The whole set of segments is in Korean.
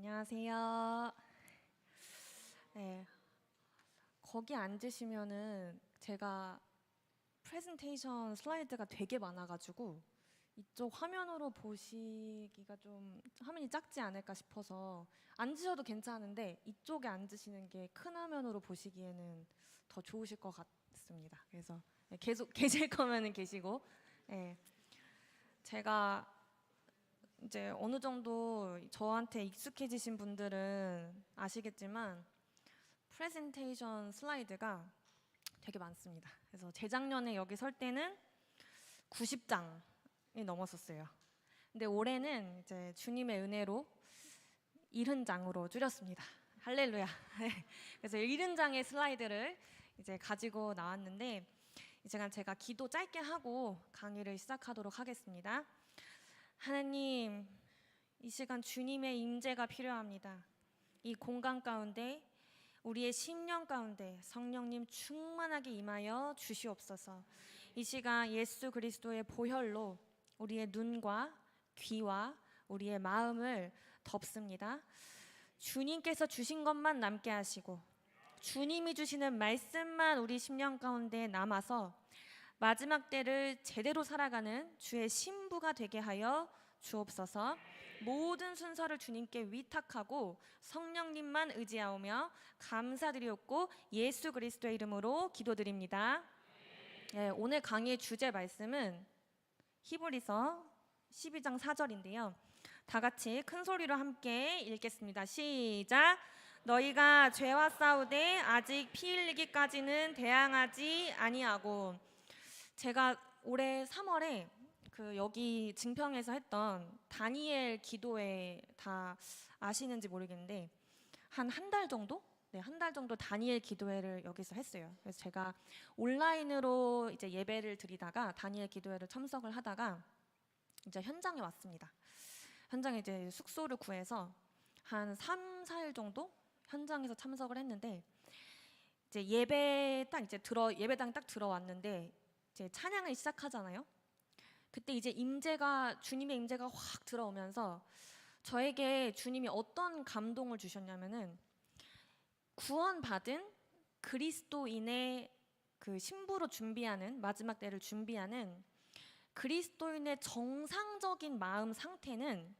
안녕하세요. 네, 거기 앉으시면은 제가 프레젠테이션 슬라이드가 되게 많아가지고 이쪽 화면으로 보시기가 좀 화면이 작지 않을까 싶어서 앉으셔도 괜찮은데 이쪽에 앉으시는 게 큰 화면으로 보시기에는 더 좋으실 것 같습니다. 그래서 계속 계실 거면은 계시고, 네, 제가 이제 어느 정도 저한테 익숙해지신 분들은 아시겠지만 프레젠테이션 슬라이드가 되게 많습니다. 그래서 재작년에 여기 설 때는 90장이 넘었었어요. 근데 올해는 이제 주님의 은혜로 70장으로 줄였습니다. 할렐루야. 그래서 70장의 슬라이드를 이제 가지고 나왔는데 제가 기도 짧게 하고 강의를 시작하도록 하겠습니다. 하나님, 이 시간 주님의 임재가 필요합니다. 이 공간 가운데 우리의 심령 가운데 성령님 충만하게 임하여 주시옵소서. 이 시간 예수 그리스도의 보혈로 우리의 눈과 귀와 우리의 마음을 덮습니다. 주님께서 주신 것만 남게 하시고 주님이 주시는 말씀만 우리 심령 가운데 남아서 마지막 때를 제대로 살아가는 주의 신부가 되게 하여 주옵소서. 모든 순서를 주님께 위탁하고 성령님만 의지하오며 감사드리옵고 예수 그리스도의 이름으로 기도드립니다. 네, 오늘 강의의 주제 말씀은 히브리서 12장 4절인데요. 다 같이 큰 소리로 함께 읽겠습니다. 시작. 너희가 죄와 싸우되 아직 피 흘리기까지는 대항하지 아니하고. 제가 올해 3월에 여기 증평에서 했던 다니엘 기도회 다 아시는지 모르겠는데 한 달 정도? 네, 한 달 정도 다니엘 기도회를 여기서 했어요. 그래서 제가 온라인으로 이제 예배를 드리다가 다니엘 기도회를 참석을 하다가 이제 현장에 왔습니다. 현장에 이제 숙소를 구해서 한 3, 4일 정도 현장에서 참석을 했는데 이제 예배당 딱 들어왔는데 이제 찬양을 시작하잖아요. 그때 이제 주님의 임재가 확 들어오면서 저에게 주님이 어떤 감동을 주셨냐면은 구원받은 그리스도인의 신부로 준비하는 마지막 때를 준비하는 그리스도인의 정상적인 마음 상태는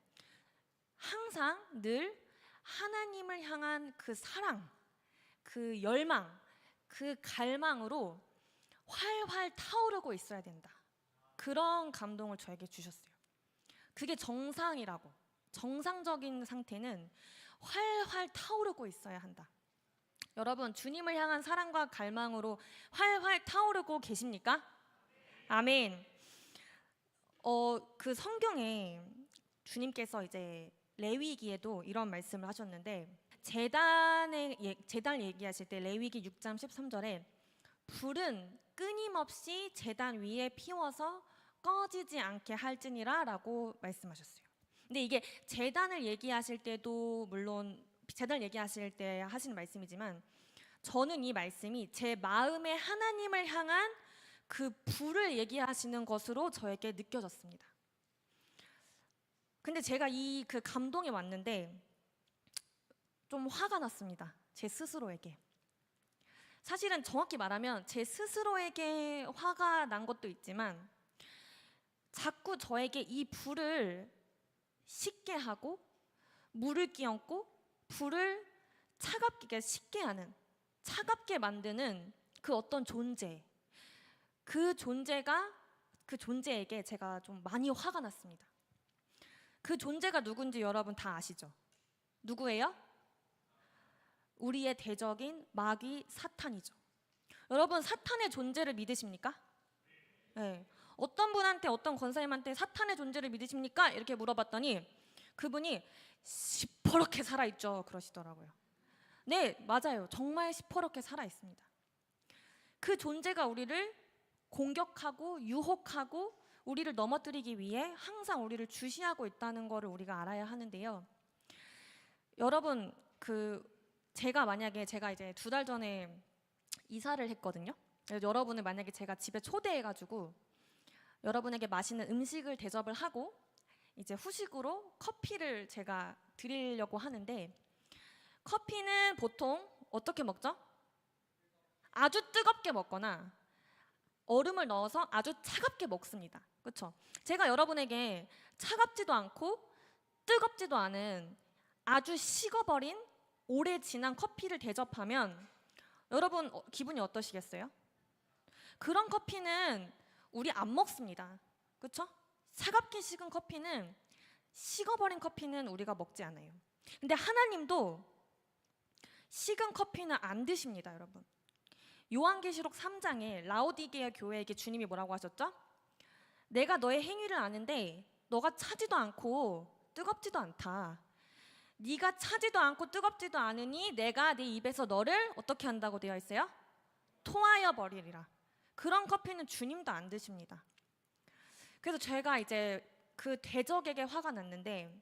항상 늘 하나님을 향한 그 사랑, 그 열망, 그 갈망으로 활활 타오르고 있어야 된다. 그런 감동을 저에게 주셨어요. 그게 정상이라고. 정상적인 상태는 활활 타오르고 있어야 한다. 여러분, 주님을 향한 사랑과 갈망으로 활활 타오르고 계십니까? 아멘. 그 성경에 주님께서 이제 레위기에도 이런 말씀을 하셨는데 제단 얘기하실 때 레위기 6장 13절에 불은 끊임없이 제단 위에 피워서 꺼지지 않게 할지니라 라고 말씀하셨어요. 근데 이게 제단을 얘기하실 때도 물론 제단을 얘기하실 때 하시는 말씀이지만 저는 이 말씀이 제 마음의 하나님을 향한 그 불을 얘기하시는 것으로 저에게 느껴졌습니다. 근데 제가 그 감동이 왔는데 좀 화가 났습니다. 제 스스로에게. 사실은 정확히 말하면 제 스스로에게 화가 난 것도 있지만 자꾸 저에게 이 불을 식게 하고 물을 끼얹고 불을 차갑게 식게 하는 차갑게 만드는 그 어떤 존재 그 존재에게 제가 좀 많이 화가 났습니다. 그 존재가 누군지 여러분 다 아시죠? 누구예요? 우리의 대적인 마귀 사탄이죠. 여러분 사탄의 존재를 믿으십니까? 네. 어떤 분한테 어떤 권사님한테 사탄의 존재를 믿으십니까? 이렇게 물어봤더니 그분이 시퍼렇게 살아있죠 그러시더라고요. 네, 맞아요. 정말 시퍼렇게 살아있습니다. 그 존재가 우리를 공격하고 유혹하고 우리를 넘어뜨리기 위해 항상 우리를 주시하고 있다는 것을 우리가 알아야 하는데요. 여러분 제가 이제 2달 전에 이사를 했거든요. 그래서 여러분을 만약에 제가 집에 초대해가지고 여러분에게 맛있는 음식을 대접을 하고 이제 후식으로 커피를 제가 드리려고 하는데, 커피는 보통 어떻게 먹죠? 아주 뜨겁게 먹거나 얼음을 넣어서 아주 차갑게 먹습니다. 그렇죠? 제가 여러분에게 차갑지도 않고 뜨겁지도 않은 아주 식어버린 오래 지난 커피를 대접하면 여러분 기분이 어떠시겠어요? 그런 커피는 우리 안 먹습니다. 그렇죠? 차갑게 식은 커피는, 식어버린 커피는 우리가 먹지 않아요. 근데 하나님도 식은 커피는 안 드십니다, 여러분. 요한계시록 3장에 라오디게아 교회에게 주님이 뭐라고 하셨죠? 내가 너의 행위를 아는데 너가 차지도 않고 뜨겁지도 않다. 네가 차지도 않고 뜨겁지도 않으니 내가 네 입에서 너를 어떻게 한다고 되어 있어요? 토하여 버리리라. 그런 커피는 주님도 안 드십니다. 그래서 제가 이제 그 대적에게 화가 났는데,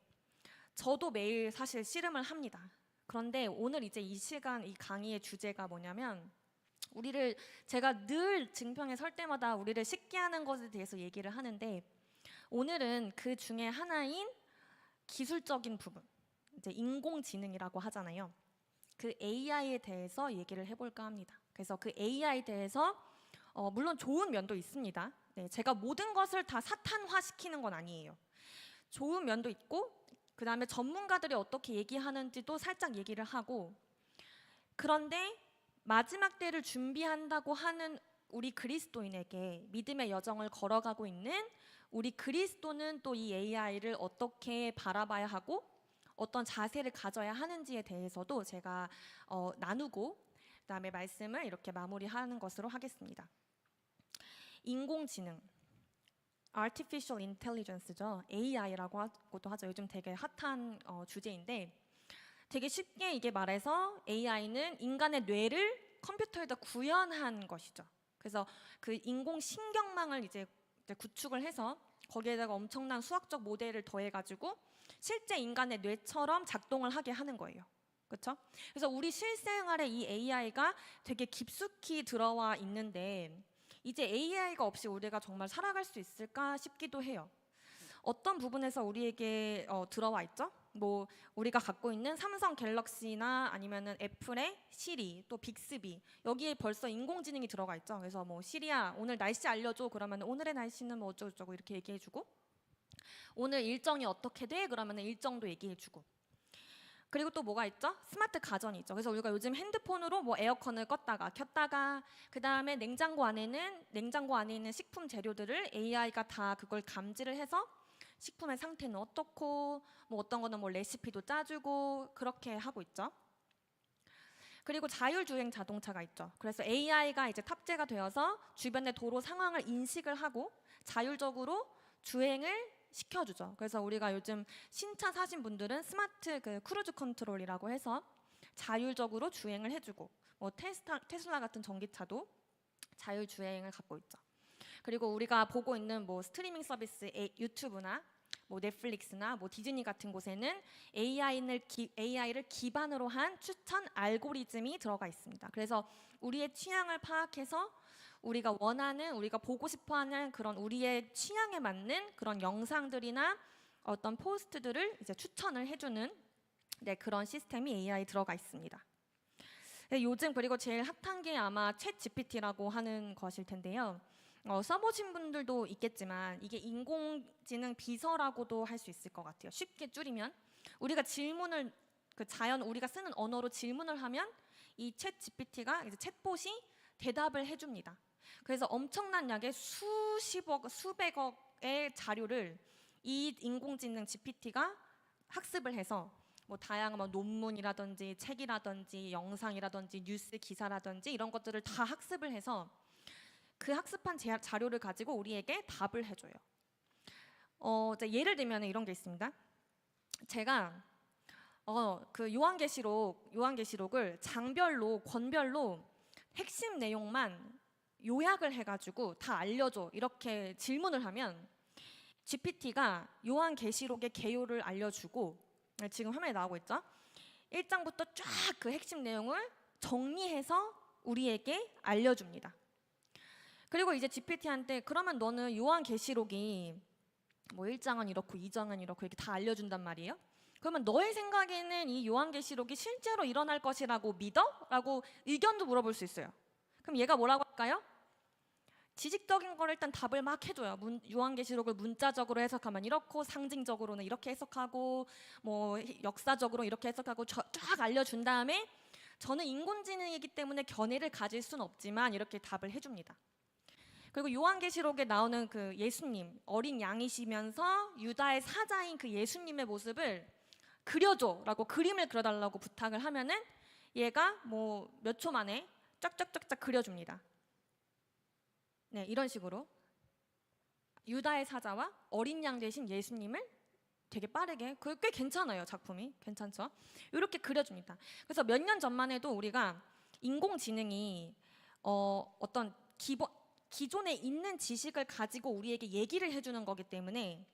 저도 매일 사실 씨름을 합니다. 그런데 오늘 이제 이 시간 이 강의의 주제가 뭐냐면, 제가 늘 증평에 설 때마다 우리를 쉽게 하는 것에 대해서 얘기를 하는데, 오늘은 그 중에 하나인 기술적인 부분, 이제 인공지능이라고 하잖아요. 그 AI에 대해서 얘기를 해볼까 합니다. 그래서 그 AI에 대해서 물론 좋은 면도 있습니다. 네, 제가 모든 것을 다 사탄화시키는 건 아니에요. 좋은 면도 있고, 그 다음에 전문가들이 어떻게 얘기하는지도 살짝 얘기를 하고, 그런데 마지막 때를 준비한다고 하는 우리 그리스도인에게, 믿음의 여정을 걸어가고 있는 우리 그리스도는 또 이 AI를 어떻게 바라봐야 하고 어떤 자세를 가져야 하는지에 대해서도 제가 나누고, 그 다음에 말씀을 이렇게 마무리하는 것으로 하겠습니다. 인공지능, Artificial Intelligence죠. AI라고 하고도 하죠. 요즘 되게 핫한 주제인데, 되게 쉽게 이게 말해서 AI는 인간의 뇌를 컴퓨터에다 구현한 것이죠. 그래서 그 인공신경망을 이제 구축을 해서 거기에다가 엄청난 수학적 모델을 더해가지고 실제 인간의 뇌처럼 작동을 하게 하는 거예요. 그렇죠? 그래서 우리 실생활에 이 AI가 되게 깊숙이 들어와 있는데, 이제 AI가 없이 우리가 정말 살아갈 수 있을까 싶기도 해요. 어떤 부분에서 우리에게 들어와 있죠? 뭐 우리가 갖고 있는 삼성 갤럭시나 아니면은 애플의 시리, 또 빅스비, 여기에 벌써 인공지능이 들어가 있죠. 그래서 뭐 시리야 오늘 날씨 알려줘 그러면 오늘의 날씨는 뭐 어쩌고저쩌고 이렇게 얘기해주고, 오늘 일정이 어떻게 돼? 그러면 일정도 얘기해주고, 그리고 또 뭐가 있죠? 스마트 가전이 있죠. 그래서 우리가 요즘 핸드폰으로 뭐 에어컨을 껐다가 켰다가, 그 다음에 냉장고 안에 있는 식품 재료들을 AI가 다 그걸 감지를 해서 식품의 상태는 어떻고, 뭐 어떤 거는 뭐 레시피도 짜주고 그렇게 하고 있죠. 그리고 자율주행 자동차가 있죠. 그래서 AI가 이제 탑재가 되어서 주변의 도로 상황을 인식을 하고 자율적으로 주행을 시켜주죠. 그래서 우리가 요즘 신차 사신 분들은 스마트 그 크루즈 컨트롤이라고 해서 자율적으로 주행을 해주고, 뭐 테슬라 같은 전기차도 자율주행을 갖고 있죠. 그리고 우리가 보고 있는 뭐 스트리밍 서비스 유튜브나 뭐 넷플릭스나 뭐 디즈니 같은 곳에는 AI를 기반으로 한 추천 알고리즘이 들어가 있습니다. 그래서 우리의 취향을 파악해서 우리가 원하는, 우리가 보고 싶어하는 그런 우리의 취향에 맞는 그런 영상들이나 어떤 포스트들을 이제 추천을 해주는, 네, 그런 시스템이 AI 들어가 있습니다. 네, 요즘 그리고 제일 핫한 게 아마 챗 GPT라고 하는 것일 텐데요. 써보신 분들도 있겠지만 이게 인공지능 비서라고도 할 수 있을 것 같아요. 쉽게 줄이면 우리가 질문을 우리가 쓰는 언어로 질문을 하면 이 챗 GPT가 이제 챗봇이 대답을 해줍니다. 그래서 엄청난 양의 수십억, 수백억의 자료를 이 인공지능 GPT가 학습을 해서 뭐 다양한 뭐 논문이라든지 책이라든지 영상이라든지 뉴스 기사라든지 이런 것들을 다 학습을 해서 그 학습한 자료를 가지고 우리에게 답을 해줘요. 예를 들면 이런 게 있습니다. 제가 그 요한계시록을 장별로, 권별로 핵심 내용만 요약을 해가지고 다 알려줘 이렇게 질문을 하면 GPT가 요한계시록의 개요를 알려주고, 지금 화면에 나오고 있죠? 1장부터 쫙 그 핵심 내용을 정리해서 우리에게 알려줍니다. 그리고 이제 GPT한테 그러면 너는 요한계시록이 뭐 1장은 이렇고 2장은 이렇고 이렇게 다 알려준단 말이에요. 그러면 너의 생각에는 이 요한계시록이 실제로 일어날 것이라고 믿어? 라고 의견도 물어볼 수 있어요. 그럼 얘가 뭐라고 할까요? 지식적인 거를 일단 답을 막 해줘요. 요한계시록을 문자적으로 해석하면 이렇고, 상징적으로는 이렇게 해석하고, 뭐 역사적으로 이렇게 해석하고 쫙 알려준 다음에 저는 인공지능이기 때문에 견해를 가질 수는 없지만 이렇게 답을 해줍니다. 그리고 요한계시록에 나오는 그 예수님, 어린 양이시면서 유다의 사자인 그 예수님의 모습을 그려줘라고 그림을 그려달라고 부탁을 하면은 얘가 뭐 몇 초 만에 쫙쫙쫙쫙 그려줍니다. 네, 이런 식으로 유다의 사자와 어린 양 대신 예수님을 되게 빠르게, 꽤 괜찮아요. 작품이 괜찮죠? 이렇게 그려줍니다. 그래서 몇 년 전만 해도 우리가 인공지능이 어떤 기존에 있는 지식을 가지고 우리에게 얘기를 해주는 거기 때문에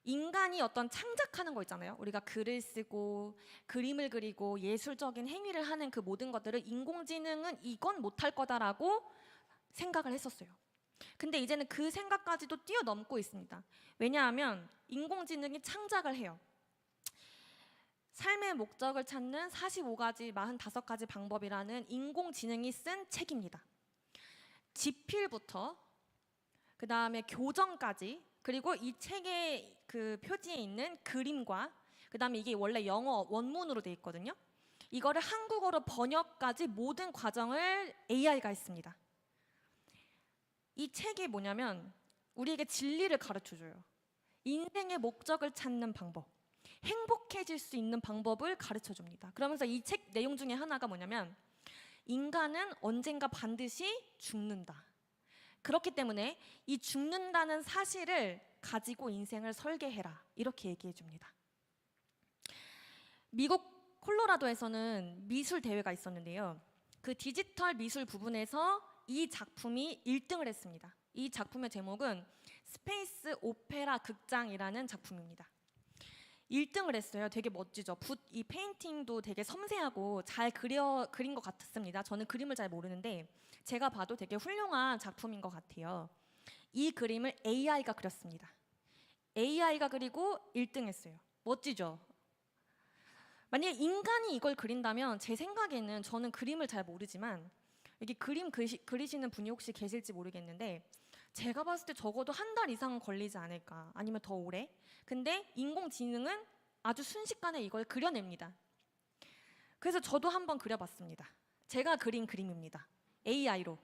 인간이 어떤 창작하는 거 있잖아요. 우리가 글을 쓰고 그림을 그리고 예술적인 행위를 하는 그 모든 것들을 인공지능은 이건 못할 거다라고 생각을 했었어요. 근데 이제는 그 생각까지도 뛰어넘고 있습니다. 왜냐하면 인공지능이 창작을 해요. 삶의 목적을 찾는 45가지, 45가지 방법이라는 인공지능이 쓴 책입니다. 지필부터 그 다음에 교정까지, 그리고 이 책의 그 표지에 있는 그림과 그 다음에 이게 원래 영어 원문으로 돼 있거든요. 이거를 한국어로 번역까지 모든 과정을 AI가 했습니다. 이 책이 뭐냐면 우리에게 진리를 가르쳐줘요. 인생의 목적을 찾는 방법, 행복해질 수 있는 방법을 가르쳐줍니다. 그러면서 이 책 내용 중에 하나가 뭐냐면 인간은 언젠가 반드시 죽는다. 그렇기 때문에 이 죽는다는 사실을 가지고 인생을 설계해라. 이렇게 얘기해 줍니다. 미국 콜로라도에서는 미술 대회가 있었는데요. 그 디지털 미술 부분에서 이 작품이 1등을 했습니다. 이 작품의 제목은 스페이스 오페라 극장이라는 작품입니다. 1등을 했어요. 되게 멋지죠. 이 페인팅도 되게 섬세하고 잘 그린 것 같았습니다. 저는 그림을 잘 모르는데 제가 봐도 되게 훌륭한 작품인 것 같아요. 이 그림을 AI가 그렸습니다. AI가 그리고 1등 했어요. 멋지죠? 만약에 인간이 이걸 그린다면 제 생각에는, 저는 그림을 잘 모르지만 여기 그림 그리시는 분이 혹시 계실지 모르겠는데 제가 봤을 때 적어도 한 달 이상은 걸리지 않을까, 아니면 더 오래. 근데 인공지능은 아주 순식간에 이걸 그려냅니다. 그래서 저도 한번 그려봤습니다. 제가 그린 그림입니다. AI로.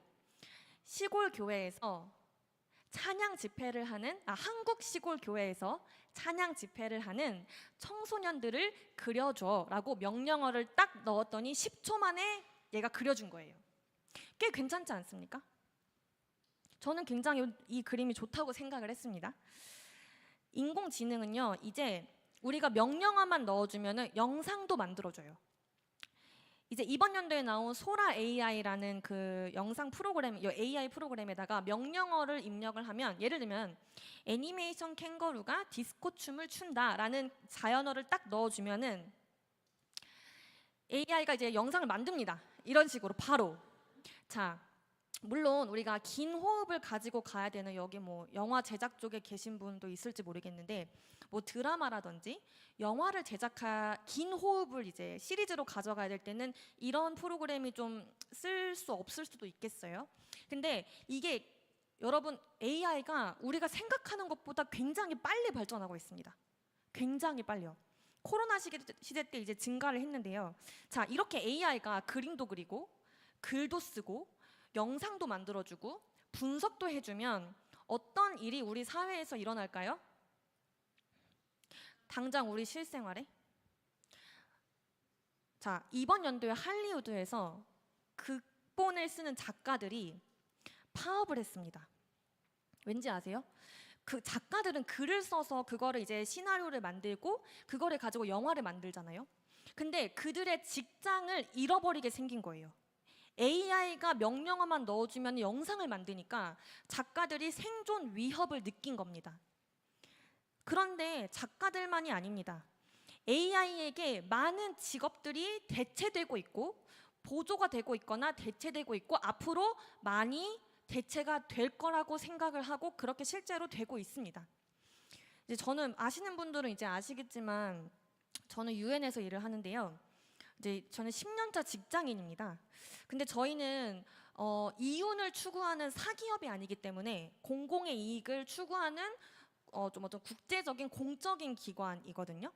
시골 교회에서 찬양 집회를 하는, 한국 시골 교회에서 찬양 집회를 하는 청소년들을 그려줘라고 명령어를 딱 넣었더니 10초 만에 얘가 그려준 거예요. 꽤 괜찮지 않습니까? 저는 굉장히 이 그림이 좋다고 생각을 했습니다. 인공지능은요, 이제 우리가 명령어만 넣어주면 영상도 만들어줘요. 이제 이번 연도에 나온 소라 AI라는 그 영상 프로그램, 이 AI 프로그램에다가 명령어를 입력을 하면, 예를 들면 애니메이션 캥거루가 디스코 춤을 춘다라는 자연어를 딱 넣어주면은 AI가 이제 영상을 만듭니다. 이런 식으로 바로. 자, 물론 우리가 긴 호흡을 가지고 가야 되는, 여기 뭐 영화 제작 쪽에 계신 분도 있을지 모르겠는데 뭐 드라마라든지 영화를 긴 호흡을 이제 시리즈로 가져가야 될 때는 이런 프로그램이 좀 쓸 수 없을 수도 있겠어요. 근데 이게 여러분, AI가 우리가 생각하는 것보다 굉장히 빨리 발전하고 있습니다. 굉장히 빨리요. 코로나 시대 때 이제 증가를 했는데요. 자, 이렇게 AI가 그림도 그리고 글도 쓰고 영상도 만들어주고 분석도 해주면 어떤 일이 우리 사회에서 일어날까요? 당장 우리 실생활에? 자, 이번 연도에 할리우드에서 극본을 쓰는 작가들이 파업을 했습니다. 왠지 아세요? 그 작가들은 글을 써서 그거를 이제 시나리오를 만들고 그거를 가지고 영화를 만들잖아요. 근데 그들의 직장을 잃어버리게 생긴 거예요. AI가 명령어만 넣어주면 영상을 만드니까 작가들이 생존 위협을 느낀 겁니다. 그런데 작가들만이 아닙니다. AI에게 많은 직업들이 대체되고 있고 보조가 되고 있거나 대체되고 있고 앞으로 많이 대체가 될 거라고 생각을 하고 그렇게 실제로 되고 있습니다. 이제 저는 아시는 분들은 이제 아시겠지만 저는 유엔에서 일을 하는데요. 이제 저는 10년차 직장인입니다. 근데 저희는 이윤을 추구하는 사기업이 아니기 때문에 공공의 이익을 추구하는 좀 어떤 국제적인 공적인 기관이거든요.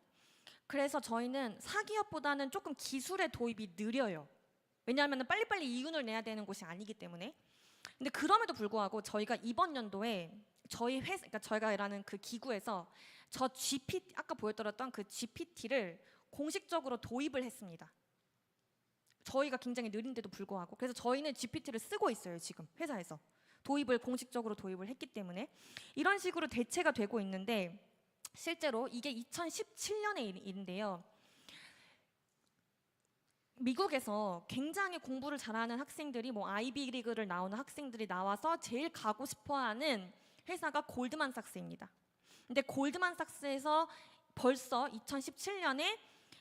그래서 저희는 사기업보다는 조금 기술의 도입이 느려요. 왜냐하면 빨리빨리 이윤을 내야 되는 곳이 아니기 때문에. 근데 그럼에도 불구하고 저희가 이번 연도에 저희 회사, 그러니까 저희가 일하는 그 기구에서 저 GPT, 아까 보여드렸던 그 GPT를 공식적으로 도입을 했습니다. 저희가 굉장히 느린데도 불구하고. 그래서 저희는 GPT를 쓰고 있어요, 지금 회사에서. 공식적으로 도입을 했기 때문에 이런 식으로 대체가 되고 있는데, 실제로 이게 2017년의 일인데요. 미국에서 굉장히 공부를 잘하는 학생들이, 뭐 아이비리그를 나오는 학생들이 나와서 제일 가고 싶어하는 회사가 골드만삭스입니다. 근데 골드만삭스에서 벌써 2017년에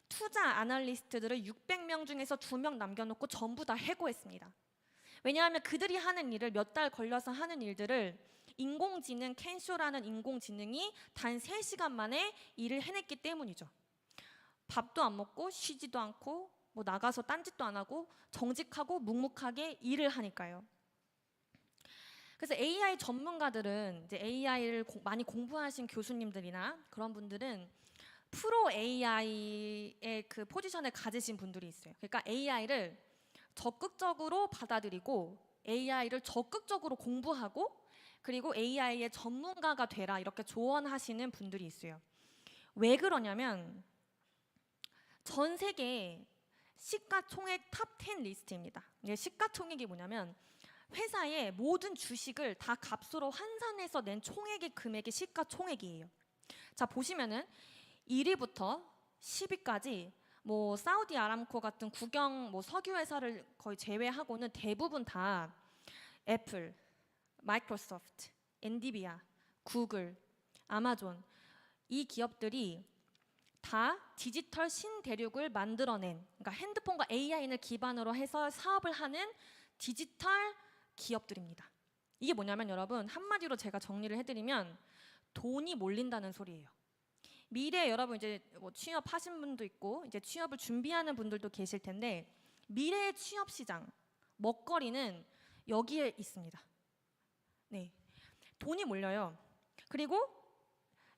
투자 아날리스트들을 600명 중에서 2명 남겨놓고 전부 다 해고했습니다. 왜냐하면 그들이 하는 일을, 몇 달 걸려서 하는 일들을 인공지능, 캔쇼라는 인공지능이 단 3시간 만에 일을 해냈기 때문이죠. 밥도 안 먹고 쉬지도 않고 뭐 나가서 딴짓도 안 하고 정직하고 묵묵하게 일을 하니까요. 그래서 AI 전문가들은, 이제 AI를 많이 공부하신 교수님들이나 그런 분들은 프로 AI의 그 포지션을 가지신 분들이 있어요. 그러니까 AI를 적극적으로 받아들이고 AI를 적극적으로 공부하고 그리고 AI의 전문가가 되라, 이렇게 조언하시는 분들이 있어요. 왜 그러냐면 전 세계 시가총액 탑 10 리스트입니다. 시가총액이 뭐냐면 회사의 모든 주식을 다 값으로 환산해서 낸 총액의 금액이 시가총액이에요. 자, 보시면은 1위부터 10위까지 뭐 사우디 아람코 같은 국영 뭐 석유 회사를 거의 제외하고는 대부분 다 애플, 마이크로소프트, 엔비디아, 구글, 아마존, 이 기업들이 다 디지털 신대륙을 만들어낸, 그러니까 핸드폰과 AI를 기반으로 해서 사업을 하는 디지털 기업들입니다. 이게 뭐냐면 여러분, 한마디로 제가 정리를 해드리면 돈이 몰린다는 소리예요. 미래에 여러분 이제 뭐 취업하신 분도 있고 이제 취업을 준비하는 분들도 계실 텐데, 미래의 취업 시장 먹거리는 여기에 있습니다. 네, 돈이 몰려요. 그리고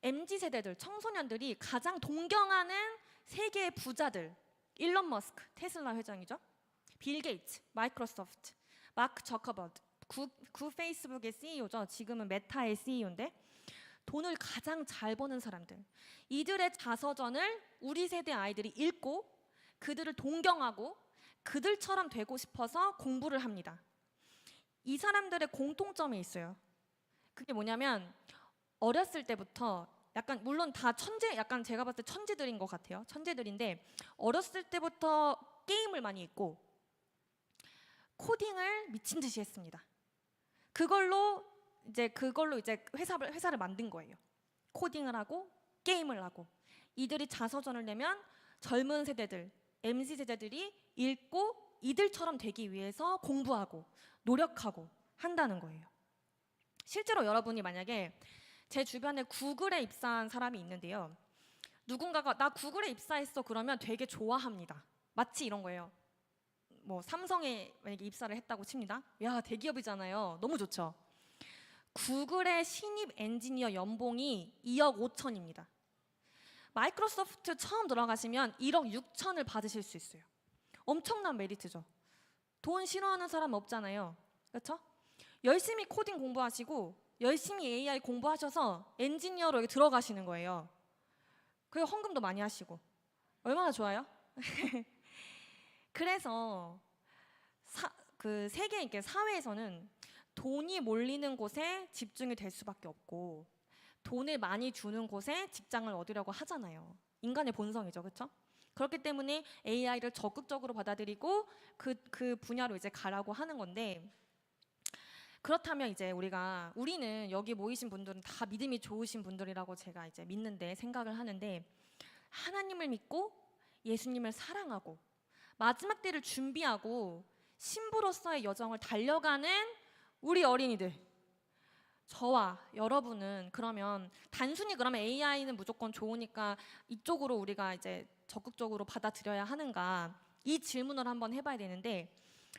MZ 세대들, 청소년들이 가장 동경하는 세계의 부자들, 일론 머스크, 테슬라 회장이죠. 빌 게이츠, 마이크로소프트, 마크 저커버드, 구 페이스북의 CEO죠. 지금은 메타의 CEO인데 돈을 가장 잘 버는 사람들, 이들의 자서전을 우리 세대 아이들이 읽고 그들을 동경하고 그들처럼 되고 싶어서 공부를 합니다. 이 사람들의 공통점이 있어요. 그게 뭐냐면 어렸을 때부터 약간, 물론 다 약간 제가 봤을 때 천재들인 것 같아요. 천재들인데 어렸을 때부터 게임을 많이 했고 코딩을 미친 듯이 했습니다. 그걸로 이제 회사를 만든 거예요. 코딩을 하고 게임을 하고. 이들이 자서전을 내면 젊은 세대들, MZ 세대들이 읽고 이들처럼 되기 위해서 공부하고 노력하고 한다는 거예요. 실제로 여러분이 만약에 제 주변에 구글에 입사한 사람이 있는데요. 누군가가 나 구글에 입사했어 그러면 되게 좋아합니다. 마치 이런 거예요. 뭐 삼성에 만약에 입사를 했다고 칩니다. 야, 대기업이잖아요. 너무 좋죠. 구글의 신입 엔지니어 연봉이 2억 5천입니다. 마이크로소프트 처음 들어가시면 1억 6천을 받으실 수 있어요. 엄청난 메리트죠. 돈 싫어하는 사람 없잖아요. 그렇죠? 열심히 코딩 공부하시고 열심히 AI 공부하셔서 엔지니어로 여기 들어가시는 거예요. 그리고 헌금도 많이 하시고. 얼마나 좋아요? 그래서 그 세계 이렇게 사회에서는 돈이 몰리는 곳에 집중이 될 수밖에 없고 돈을 많이 주는 곳에 직장을 얻으려고 하잖아요. 인간의 본성이죠, 그렇죠? 그렇기 때문에 AI를 적극적으로 받아들이고 그 분야로 이제 가라고 하는 건데, 그렇다면 이제 우리는 여기 모이신 분들은 다 믿음이 좋으신 분들이라고 제가 이제 생각을 하는데, 하나님을 믿고 예수님을 사랑하고 마지막 때를 준비하고 신부로서의 여정을 달려가는 우리 어린이들, 저와 여러분은 그러면 단순히 그러면 AI는 무조건 좋으니까 이쪽으로 우리가 이제 적극적으로 받아들여야 하는가, 이 질문을 한번 해봐야 되는데,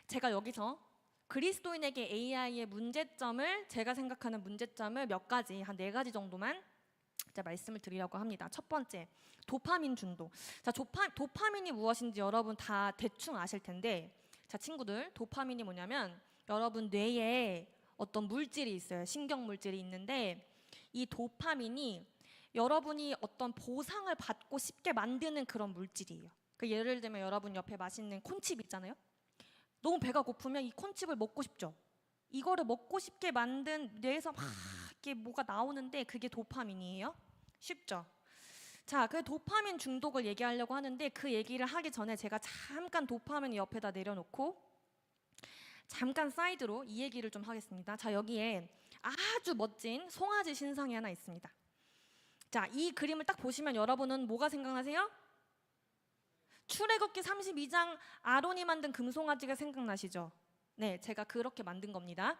제가 여기서 그리스도인에게 AI의 문제점을, 제가 생각하는 문제점을 몇 가지, 한 4가지 정도만 이제 말씀을 드리려고 합니다. 첫 번째, 도파민 중독. 자, 도파민이 무엇인지 여러분 다 대충 아실 텐데, 자, 친구들, 도파민이 뭐냐면 여러분 뇌에 어떤 물질이 있어요. 신경 물질이 있는데, 이 도파민이 여러분이 어떤 보상을 받고 싶게 만드는 그런 물질이에요. 그 예를 들면 여러분 옆에 맛있는 콘칩 있잖아요. 너무 배가 고프면 이 콘칩을 먹고 싶죠. 이거를 먹고 싶게 만든 뇌에서 막 이렇게 뭐가 나오는데 그게 도파민이에요. 쉽죠? 자, 그 도파민 중독을 얘기하려고 하는데, 그 얘기를 하기 전에 제가 잠깐 도파민 옆에다 내려놓고 잠깐 사이드로 이 얘기를 좀 하겠습니다. 자, 여기에 아주 멋진 송아지 신상이 하나 있습니다. 자, 이 그림을 딱 보시면 여러분은 뭐가 생각나세요? 출애굽기 32장 아론이 만든 금송아지가 생각나시죠? 네, 제가 그렇게 만든 겁니다.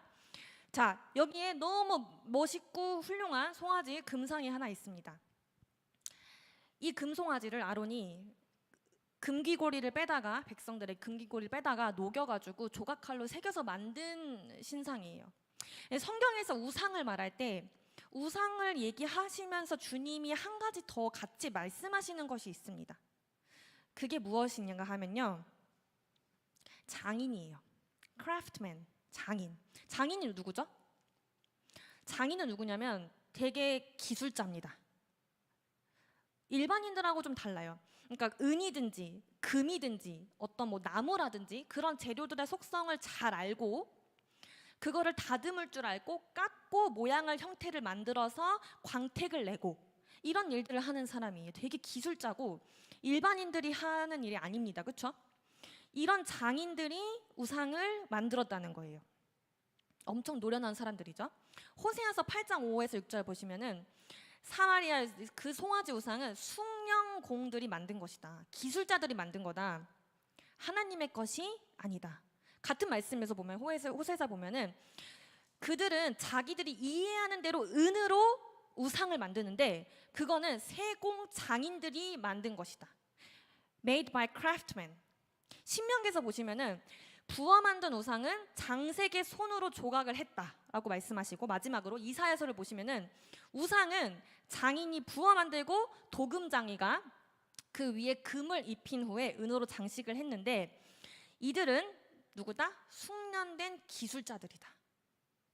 자, 여기에 너무 멋있고 훌륭한 송아지 금상이 하나 있습니다. 이 금송아지를 아론이 금귀고리를 빼다가, 백성들의 금귀고리를 빼다가 녹여가지고 조각칼로 새겨서 만든 신상이에요. 성경에서 우상을 말할 때 우상을 얘기하시면서 주님이 한 가지 더 같이 말씀하시는 것이 있습니다. 그게 무엇이냐 하면요, 장인이에요. 크래프트맨, 장인. 장인이 누구죠? 장인은 누구냐면 되게 기술자입니다. 일반인들하고 좀 달라요. 그러니까 은이든지 금이든지 어떤 뭐 나무라든지 그런 재료들의 속성을 잘 알고, 그거를 다듬을 줄 알고 깎고 모양을, 형태를 만들어서 광택을 내고, 이런 일들을 하는 사람이에요. 되게 기술자고 일반인들이 하는 일이 아닙니다. 그렇죠? 이런 장인들이 우상을 만들었다는 거예요. 엄청 노련한 사람들이죠. 호세아서 8장 5에서 6절 보시면은 사마리아 그 송아지 우상은 숭령공들이 만든 것이다. 기술자들이 만든 거다. 하나님의 것이 아니다. 같은 말씀에서 보면 호세사 보면은 그들은 자기들이 이해하는 대로 은으로 우상을 만드는데 그거는 세공 장인들이 만든 것이다. Made by craftsmen. 신명기에서 보시면은 부어 만든 우상은 장색의 손으로 조각을 했다라고 말씀하시고, 마지막으로 이사야서를 보시면은 우상은 장인이 부어 만들고 도금장이가 그 위에 금을 입힌 후에 은으로 장식을 했는데, 이들은 누구다? 숙련된 기술자들이다.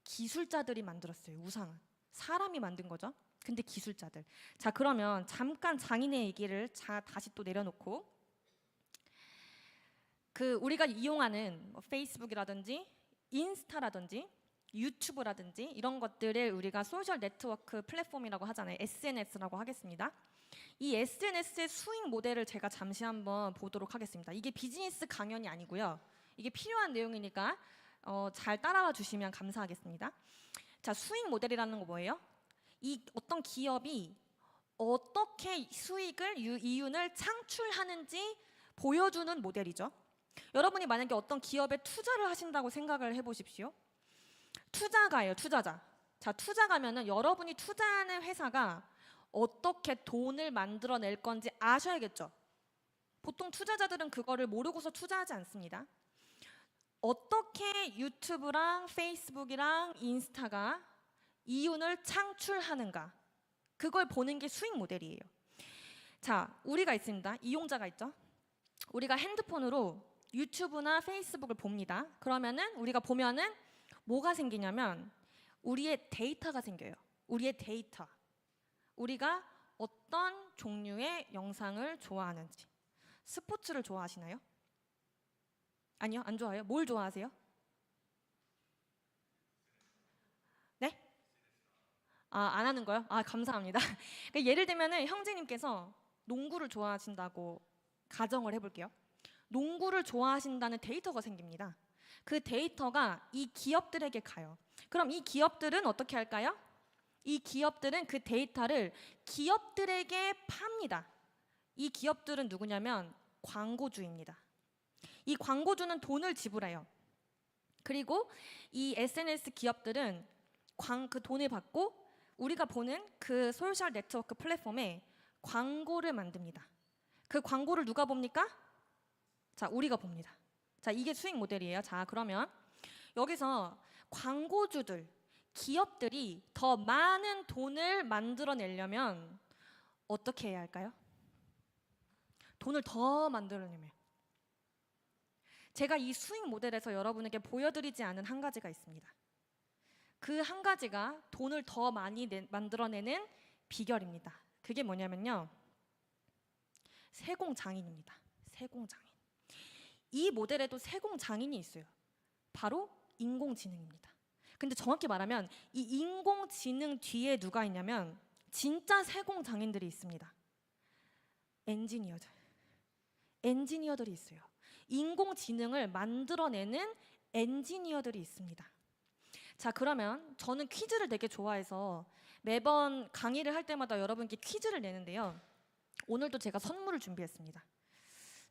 기술자들이 만들었어요. 우상은 사람이 만든 거죠. 근데 기술자들. 자, 그러면 잠깐 장인의 얘기를 다시 또 내려놓고, 그 우리가 이용하는 뭐 페이스북이라든지 인스타라든지 유튜브라든지 이런 것들을 우리가 소셜 네트워크 플랫폼이라고 하잖아요. SNS라고 하겠습니다. 이 SNS의 수익 모델을 제가 잠시 한번 보도록 하겠습니다. 이게 비즈니스 강연이 아니고요. 이게 필요한 내용이니까 잘 따라와 주시면 감사하겠습니다. 자, 수익 모델이라는 거 뭐예요? 이 어떤 기업이 어떻게 수익을, 이윤을 창출하는지 보여주는 모델이죠. 여러분이 만약에 어떤 기업에 투자를 하신다고 생각을 해보십시오. 투자가예요, 투자자. 자, 투자가면은 여러분이 투자하는 회사가 어떻게 돈을 만들어낼 건지 아셔야겠죠. 보통 투자자들은 그거를 모르고서 투자하지 않습니다. 어떻게 유튜브랑 페이스북이랑 인스타가 이윤을 창출하는가, 그걸 보는 게 수익 모델이에요. 자, 우리가 있습니다. 이용자가 있죠. 우리가 핸드폰으로 유튜브나 페이스북을 봅니다. 그러면은 우리가 보면은 뭐가 생기냐면 우리의 데이터가 생겨요. 우리의 데이터. 우리가 어떤 종류의 영상을 좋아하는지. 스포츠를 좋아하시나요? 아니요, 안 좋아해요. 뭘 좋아하세요? 네? 안 하는 거요? 감사합니다. 예를 들면은 형제님께서 농구를 좋아하신다고 가정을 해볼게요. 농구를 좋아하신다는 데이터가 생깁니다. 그 데이터가 이 기업들에게 가요. 그럼 이 기업들은 어떻게 할까요? 이 기업들은 그 데이터를 기업들에게 팝니다. 이 기업들은 누구냐면 광고주입니다. 이 광고주는 돈을 지불해요. 그리고 이 SNS 기업들은 그 돈을 받고 우리가 보는 그 소셜 네트워크 플랫폼에 광고를 만듭니다. 그 광고를 누가 봅니까? 자, 우리가 봅니다. 자, 이게 수익 모델이에요. 자, 그러면 여기서 광고주들, 기업들이 더 많은 돈을 만들어내려면 어떻게 해야 할까요? 돈을 더 만들어내면 제가 이 수익 모델에서 여러분에게 보여드리지 않은 한 가지가 있습니다. 그 한 가지가 돈을 더 많이 만들어내는 비결입니다. 그게 뭐냐면요, 세공장인입니다. 세공장인. 이 모델에도 세공장인이 있어요. 바로 인공지능입니다. 근데 정확히 말하면 이 인공지능 뒤에 누가 있냐면 진짜 세공장인들이 있습니다. 엔지니어들이 있어요. 인공지능을 만들어내는 엔지니어들이 있습니다. 자, 그러면 저는 퀴즈를 되게 좋아해서 매번 강의를 할 때마다 여러분께 퀴즈를 내는데요. 오늘도 제가 선물을 준비했습니다.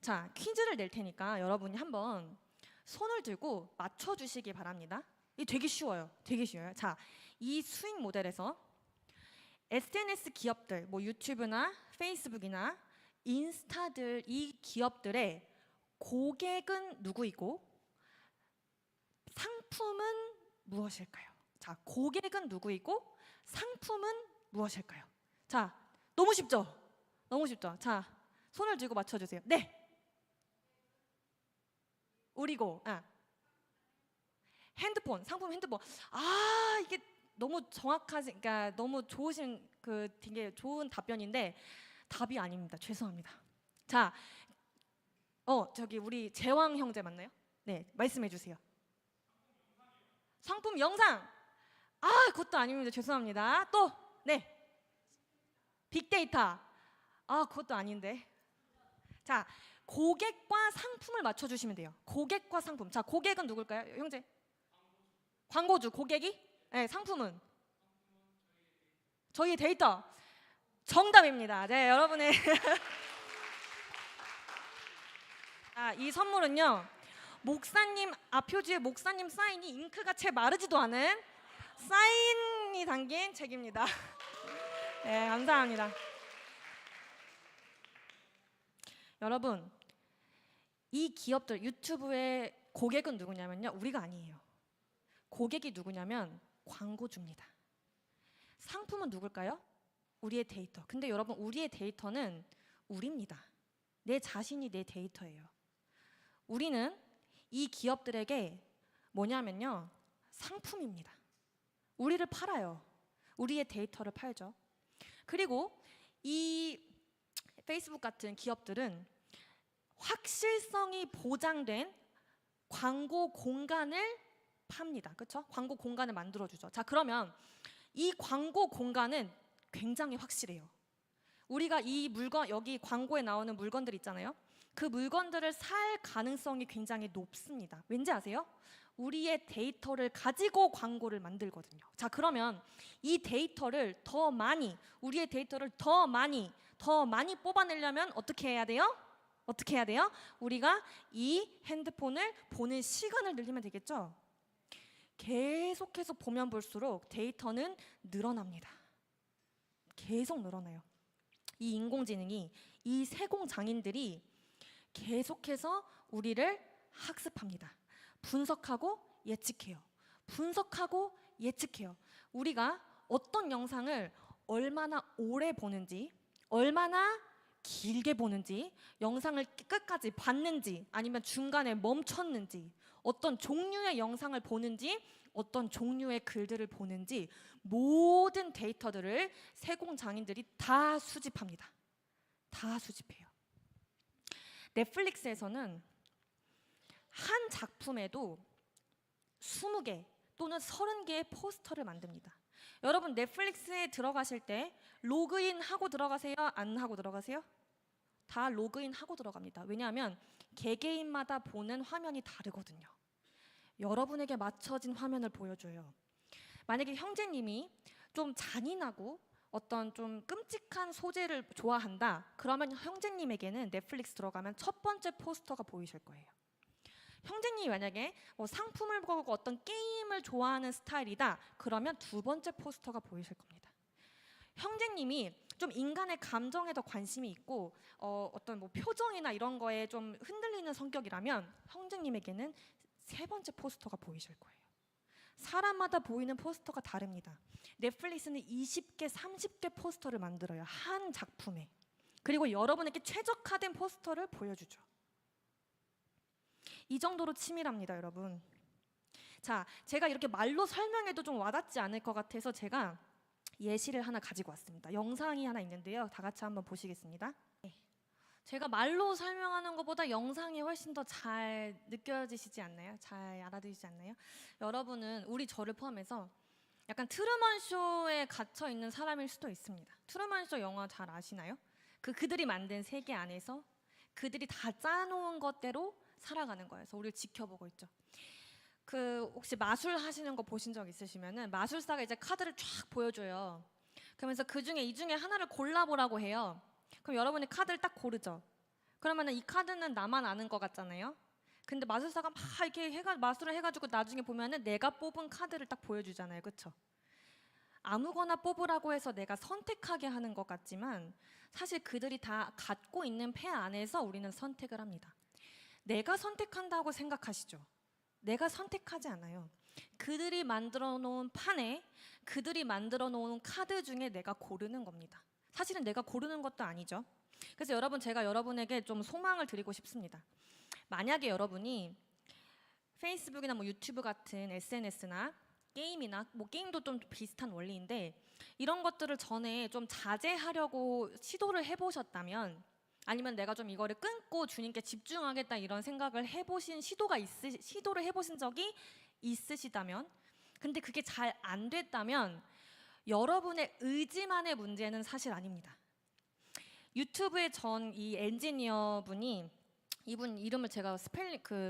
자, 퀴즈를 낼 테니까 여러분이 한번 손을 들고 맞춰주시기 바랍니다. 이게 되게 쉬워요. 되게 쉬워요. 자, 이 수익 모델에서 SNS 기업들, 뭐 유튜브나 페이스북이나 인스타들, 이 기업들의 고객은 누구이고 상품은 무엇일까요? 자, 고객은 누구이고 상품은 무엇일까요? 자, 너무 쉽죠? 너무 쉽죠? 자, 손을 들고 맞춰주세요. 네. 우리고, 핸드폰, 상품 핸드폰. 아, 이게 너무 정확하지, 그러니까 너무 좋으신 그 되게 좋은 답변인데 답이 아닙니다. 죄송합니다. 자, 저기 우리 제왕 형제 맞나요? 네, 말씀해 주세요. 상품 영상. 아, 그것도 아닙니다. 죄송합니다. 또, 네, 빅데이터. 아, 그것도 아닌데. 자, 고객과 상품을 맞춰주시면 돼요. 고객과 상품. 자, 고객은 누굴까요, 형제? 광고주. 고객이? 네, 상품은? 저희의 데이터. 정답입니다. 네, 여러분의 이 선물은요, 목사님 앞표지에 목사님 사인이 잉크가 채 마르지도 않은 사인이 담긴 책입니다. 네, 감사합니다. 여러분, 이 기업들 유튜브의 고객은 누구냐면요, 우리가 아니에요. 고객이 누구냐면 광고주입니다. 상품은 누굴까요? 우리의 데이터. 근데 여러분, 우리의 데이터는 우리입니다. 내 자신이 내 데이터예요. 우리는 이 기업들에게 뭐냐면요, 상품입니다. 우리를 팔아요. 우리의 데이터를 팔죠. 그리고 이 페이스북 같은 기업들은 확실성이 보장된 광고 공간을 팝니다. 그렇죠? 광고 공간을 만들어주죠. 자, 그러면 이 광고 공간은 굉장히 확실해요. 우리가 이 물건, 여기 광고에 나오는 물건들 있잖아요. 그 물건들을 살 가능성이 굉장히 높습니다. 왠지 아세요? 우리의 데이터를 가지고 광고를 만들거든요. 자, 그러면 이 데이터를 더 많이, 우리의 데이터를 더 많이 뽑아내려면 어떻게 해야 돼요? 어떻게 해야 돼요? 우리가 이 핸드폰을 보는 시간을 늘리면 되겠죠? 계속해서 보면 볼수록 데이터는 늘어납니다. 계속 늘어나요. 이 인공지능이, 이 세공장인들이 계속해서 우리를 학습합니다. 분석하고 예측해요. 분석하고 예측해요. 우리가 어떤 영상을 얼마나 오래 보는지, 얼마나 길게 보는지, 영상을 끝까지 봤는지 아니면 중간에 멈췄는지, 어떤 종류의 영상을 보는지, 어떤 종류의 글들을 보는지 모든 데이터들을 세공장인들이 다 수집합니다. 다 수집해요. 넷플릭스에서는 한 작품에도 20개 또는 30개의 포스터를 만듭니다. 여러분, 넷플릭스에 들어가실 때 로그인 하고 들어가세요? 안 하고 들어가세요? 다 로그인 하고 들어갑니다. 왜냐하면 개개인마다 보는 화면이 다르거든요. 여러분에게 맞춰진 화면을 보여줘요. 만약에 형제님이 좀 잔인하고 어떤 좀 끔찍한 소재를 좋아한다, 그러면 형제님에게는 넷플릭스 들어가면 첫 번째 포스터가 보이실 거예요. 형제님이 만약에 뭐 상품을 보고 어떤 게임을 좋아하는 스타일이다, 그러면 두 번째 포스터가 보이실 겁니다. 형제님이 좀 인간의 감정에 더 관심이 있고 어떤 뭐 표정이나 이런 거에 좀 흔들리는 성격이라면 형제님에게는 세 번째 포스터가 보이실 거예요. 사람마다 보이는 포스터가 다릅니다. 넷플릭스는 20개, 30개 포스터를 만들어요. 한 작품에. 그리고 여러분에게 최적화된 포스터를 보여주죠. 이 정도로 치밀합니다, 여러분. 자, 제가 이렇게 말로 설명해도 좀 와닿지 않을 것 같아서 제가 예시를 하나 가지고 왔습니다. 영상이 하나 있는데요. 다 같이 한번 보시겠습니다. 네. 제가 말로 설명하는 것보다 영상이 훨씬 더 잘 느껴지시지 않나요? 잘 알아들으시지 않나요? 여러분은 저를 포함해서 약간 트루먼 쇼에 갇혀 있는 사람일 수도 있습니다. 트루먼 쇼 영화 잘 아시나요? 그들이 만든 세계 안에서 그들이 다 짜놓은 것대로 살아가는 거예요. 그래서 우리를 지켜보고 있죠. 혹시 마술 하시는 거 보신 적 있으시면은 마술사가 이제 카드를 쫙 보여줘요. 그러면서 이 중에 하나를 골라보라고 해요. 그럼 여러분이 카드를 딱 고르죠. 그러면은 이 카드는 나만 아는 것 같잖아요. 근데 마술사가 막 이렇게 마술을 해가지고 나중에 보면은 내가 뽑은 카드를 딱 보여주잖아요. 그쵸? 아무거나 뽑으라고 해서 내가 선택하게 하는 것 같지만 사실 그들이 다 갖고 있는 패 안에서 우리는 선택을 합니다. 내가 선택한다고 생각하시죠? 내가 선택하지 않아요. 그들이 만들어 놓은 판에 그들이 만들어 놓은 카드 중에 내가 고르는 겁니다. 사실은 내가 고르는 것도 아니죠. 그래서 제가 여러분에게 좀 소망을 드리고 싶습니다. 만약에 여러분이 페이스북이나 뭐 유튜브 같은 SNS나 게임이나 뭐 게임도 좀 비슷한 원리인데 이런 것들을 전에 좀 자제하려고 시도를 해보셨다면, 아니면 내가 좀 이거를 끊고 주님께 집중하겠다 이런 생각을 시도를 해보신 적이 있으시다면, 근데 그게 잘 안 됐다면 여러분의 의지만의 문제는 사실 아닙니다. 유튜브에 이 엔지니어 분이, 이분 이름을 제가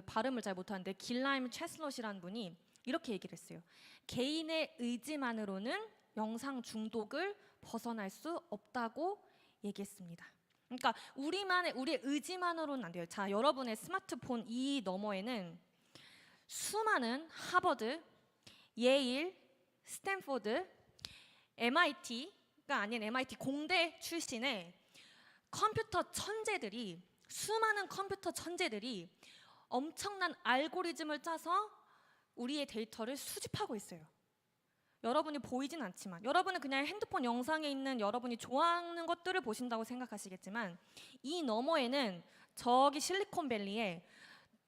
발음을 잘 못하는데 길라임 채슬롯이라는 분이 이렇게 얘기를 했어요. 개인의 의지만으로는 영상 중독을 벗어날 수 없다고 얘기했습니다. 그러니까 우리의 의지만으로는 안 돼요. 자, 여러분의 스마트폰 이 너머에는 수많은 하버드, 예일, 스탠포드, MIT가 아닌 MIT 공대 출신의 수많은 컴퓨터 천재들이 엄청난 알고리즘을 짜서 우리의 데이터를 수집하고 있어요. 여러분이 보이진 않지만, 여러분은 그냥 핸드폰 영상에 있는 여러분이 좋아하는 것들을 보신다고 생각하시겠지만, 이 너머에는 저기 실리콘밸리에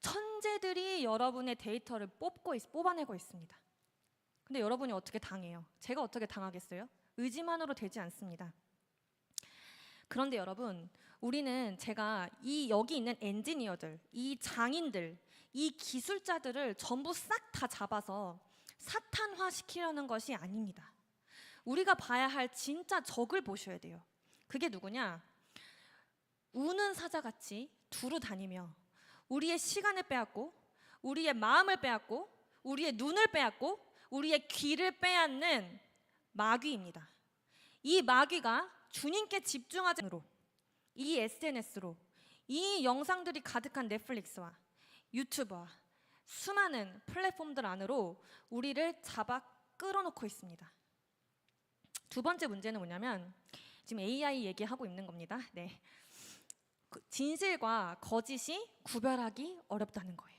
천재들이 여러분의 데이터를 뽑아내고 있습니다. 근데 여러분이 어떻게 당해요? 제가 어떻게 당하겠어요? 의지만으로 되지 않습니다. 그런데 여러분, 제가 여기 있는 엔지니어들, 이 장인들, 이 기술자들을 전부 싹 다 잡아서 사탄화시키려는 것이 아닙니다. 우리가 봐야 할 진짜 적을 보셔야 돼요. 그게 누구냐? 우는 사자같이 두루 다니며 우리의 시간을 빼앗고 우리의 마음을 빼앗고 우리의 눈을 빼앗고 우리의 귀를 빼앗는 마귀입니다. 이 마귀가 주님께 집중하지 않으로, 이 SNS로, 이 영상들이 가득한 넷플릭스와 유튜브와 수많은 플랫폼들 안으로 우리를 잡아 끌어놓고 있습니다. 두 번째 문제는 뭐냐면, 지금 AI 얘기하고 있는 겁니다. 네. 진실과 거짓이 구별하기 어렵다는 거예요.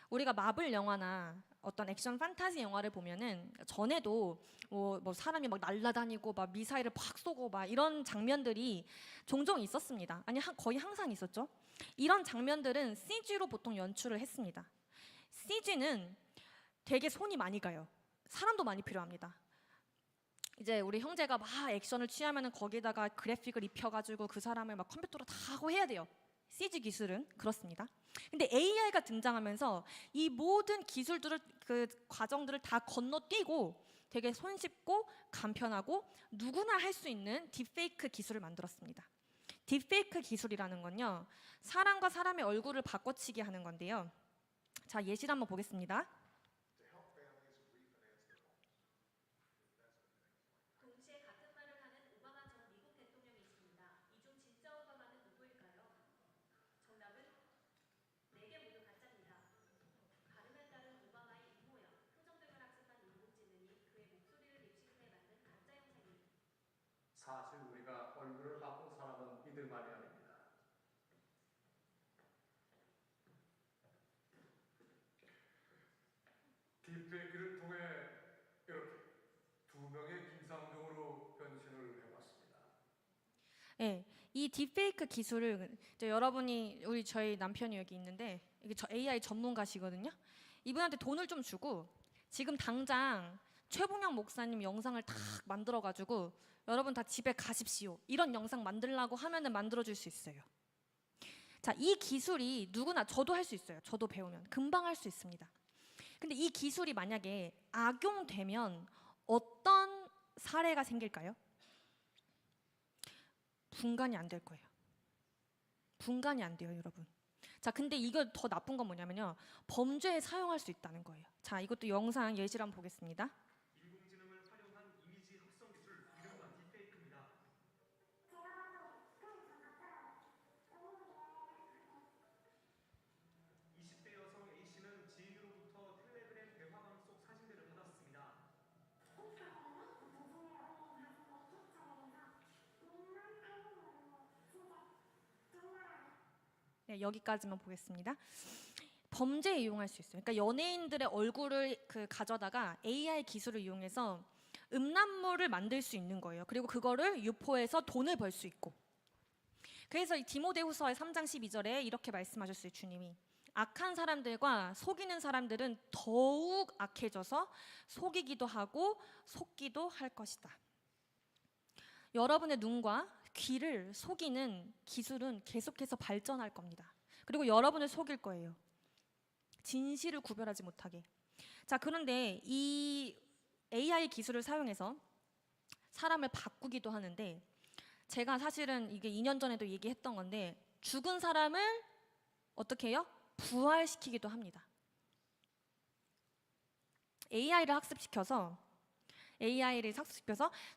우리가 마블 영화나 어떤 액션 판타지 영화를 보면은 전에도 뭐 사람이 막 날아다니고 막 미사일을 팍 쏘고 막 이런 장면들이 종종 있었습니다. 아니, 거의 항상 있었죠. 이런 장면들은 CG로 보통 연출을 했습니다. CG는 되게 손이 많이 가요. 사람도 많이 필요합니다. 이제 우리 형제가 막 액션을 취하면은 거기다가 그래픽을 입혀가지고 그 사람을 막 컴퓨터로 다 하고 해야 돼요. CG 기술은 그렇습니다. 근데 AI가 등장하면서 이 모든 그 과정들을 다 건너뛰고 되게 손쉽고 간편하고 누구나 할 수 있는 딥페이크 기술을 만들었습니다. 딥페이크 기술이라는 건요, 사람과 사람의 얼굴을 바꿔치기 하는 건데요. 자, 예시를 한번 보겠습니다. 동시에 같은 말을 하는 오바마 전 미국 대통령이 있습니다. 이 중 진짜 오바마는 누구일까요? 정답은 4개 모두 가짜입니다. 딥페이크 기술을 이제 여러분이 저희 남편이 여기 있는데 이게 AI 전문가시거든요. 이분한테 돈을 좀 주고 지금 당장 최봉영 목사님 영상을 다 만들어가지고 여러분 다 집에 가십시오. 이런 영상 만들라고 하면은 만들어줄 수 있어요. 자, 이 기술이 누구나 저도 할 수 있어요. 저도 배우면 금방 할 수 있습니다. 근데 이 기술이 만약에 악용되면 어떤 사례가 생길까요? 분간이 안 될 거예요. 분간이 안 돼요, 여러분. 자, 근데 이거 더 나쁜 건 뭐냐면요. 범죄에 사용할 수 있다는 거예요. 자, 이것도 영상 예시를 한번 보겠습니다. 인공지능을 활용한 이미지 합성 기술 이른바 딥페이크입니다. 20대 여성 A씨는 지인으로부터 텔레그램 대화방 속 사진들을 받았습니다. 네, 여기까지만 보겠습니다. 범죄에 이용할 수 있어요. 그러니까 연예인들의 얼굴을 가져다가 AI 기술을 이용해서 음란물을 만들 수 있는 거예요. 그리고 그거를 유포해서 돈을 벌 수 있고. 그래서 이 디모데후서의 3장 12절에 이렇게 말씀하셨어요. 주님이 악한 사람들과 속이는 사람들은 더욱 악해져서 속이기도 하고 속기도 할 것이다. 여러분의 눈과 귀를 속이는 기술은 계속해서 발전할 겁니다. 그리고 여러분을 속일 거예요. 진실을 구별하지 못하게. 자, 그런데 이 AI 기술을 사용해서 사람을 바꾸기도 하는데, 제가 사실은 이게 2년 전에도 얘기했던 건데, 죽은 사람을 어떻게 해요? 부활시키기도 합니다. AI를 학습시켜서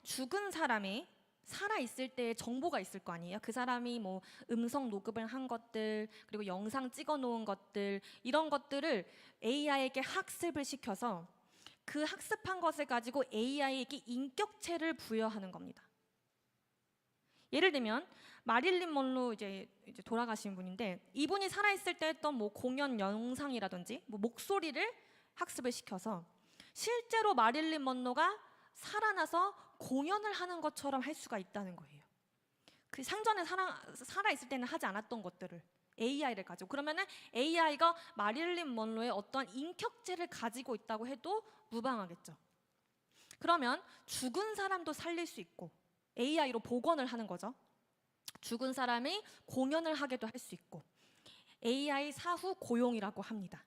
죽은 사람의 살아있을 때의 정보가 있을 거 아니에요. 그 사람이 뭐 음성 녹음을 한 것들, 그리고 영상 찍어 놓은 것들, 이런 것들을 AI에게 학습을 시켜서 그 학습한 것을 가지고 AI에게 인격체를 부여하는 겁니다. 예를 들면 마릴린 먼로 이제 돌아가신 분인데, 이분이 살아있을 때 했던 뭐 공연 영상이라든지 뭐 목소리를 학습을 시켜서 실제로 마릴린 먼로가 살아나서 공연을 하는 것처럼 할 수가 있다는 거예요. 그 상전에 살아있을 때는 하지 않았던 것들을 AI를 가지고, 그러면은 AI가 마릴린 먼로의 어떤 인격체를 가지고 있다고 해도 무방하겠죠. 그러면 죽은 사람도 살릴 수 있고 AI로 복원을 하는 거죠. 죽은 사람이 공연을 하게도 할 수 있고, AI 사후 고용이라고 합니다.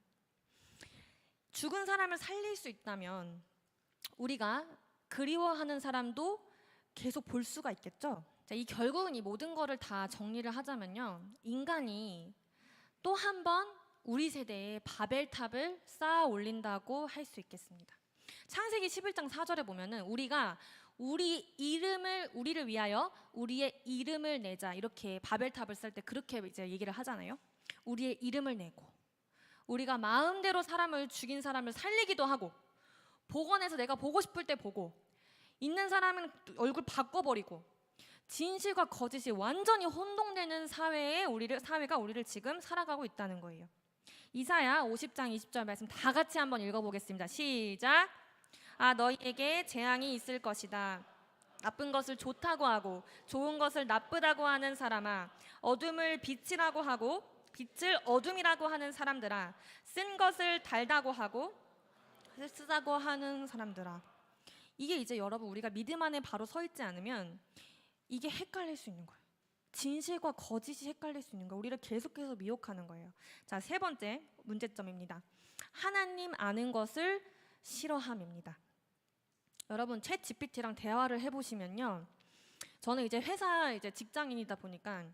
죽은 사람을 살릴 수 있다면 우리가 그리워하는 사람도 계속 볼 수가 있겠죠. 자, 이 결국은 이 모든 거를 다 정리를 하자면요, 인간이 또 한 번 우리 세대에 바벨탑을 쌓아 올린다고 할 수 있겠습니다. 창세기 11장 4절에 보면은 우리가 우리를 위하여 우리의 이름을 내자, 이렇게 바벨탑을 쌓을 때 그렇게 이제 얘기를 하잖아요. 우리의 이름을 내고, 우리가 마음대로 사람을 죽인 사람을 살리기도 하고, 복원해서 내가 보고 싶을 때 보고, 있는 사람은 얼굴 바꿔버리고, 진실과 거짓이 완전히 혼동되는 사회가 우리를 지금 살아가고 있다는 거예요. 이사야 50장 20절 말씀 다 같이 한번 읽어보겠습니다. 시작. 아, 너희에게 재앙이 있을 것이다. 나쁜 것을 좋다고 하고 좋은 것을 나쁘다고 하는 사람아, 어둠을 빛이라고 하고 빛을 어둠이라고 하는 사람들아, 쓴 것을 달다고 하고 쓰다고 하는 사람들아. 이게 이제 여러분, 우리가 믿음 안에 바로 서 있지 않으면 이게 헷갈릴 수 있는 거예요. 진실과 거짓이 het갈릴 수 있는 거예요. 우리를 계속해서 미혹하는 거예요. 자, 세 번째 문제점입니다. 하나님 아는 것을 싫어함입니다. 여러분, 챗 GPT랑 대화를 해보시면요, 저는 이제 회사 직장인이다 보니까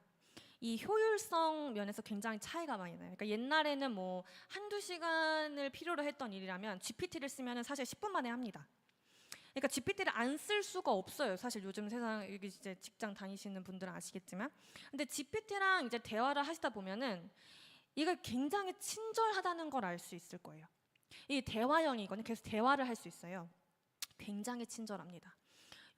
이 효율성 면에서 굉장히 차이가 많이 나요. 그러니까 옛날에는 뭐 한두 시간을 필요로 했던 일이라면 GPT를 쓰면 사실 10분 만에 합니다. 그러니까 GPT를 안 쓸 수가 없어요. 사실 요즘 세상, 여기 이제 직장 다니시는 분들은 아시겠지만, 근데 GPT랑 이제 대화를 하시다 보면은 이게 굉장히 친절하다는 걸 알 수 있을 거예요. 이 대화형이거든요. 계속 대화를 할 수 있어요. 굉장히 친절합니다.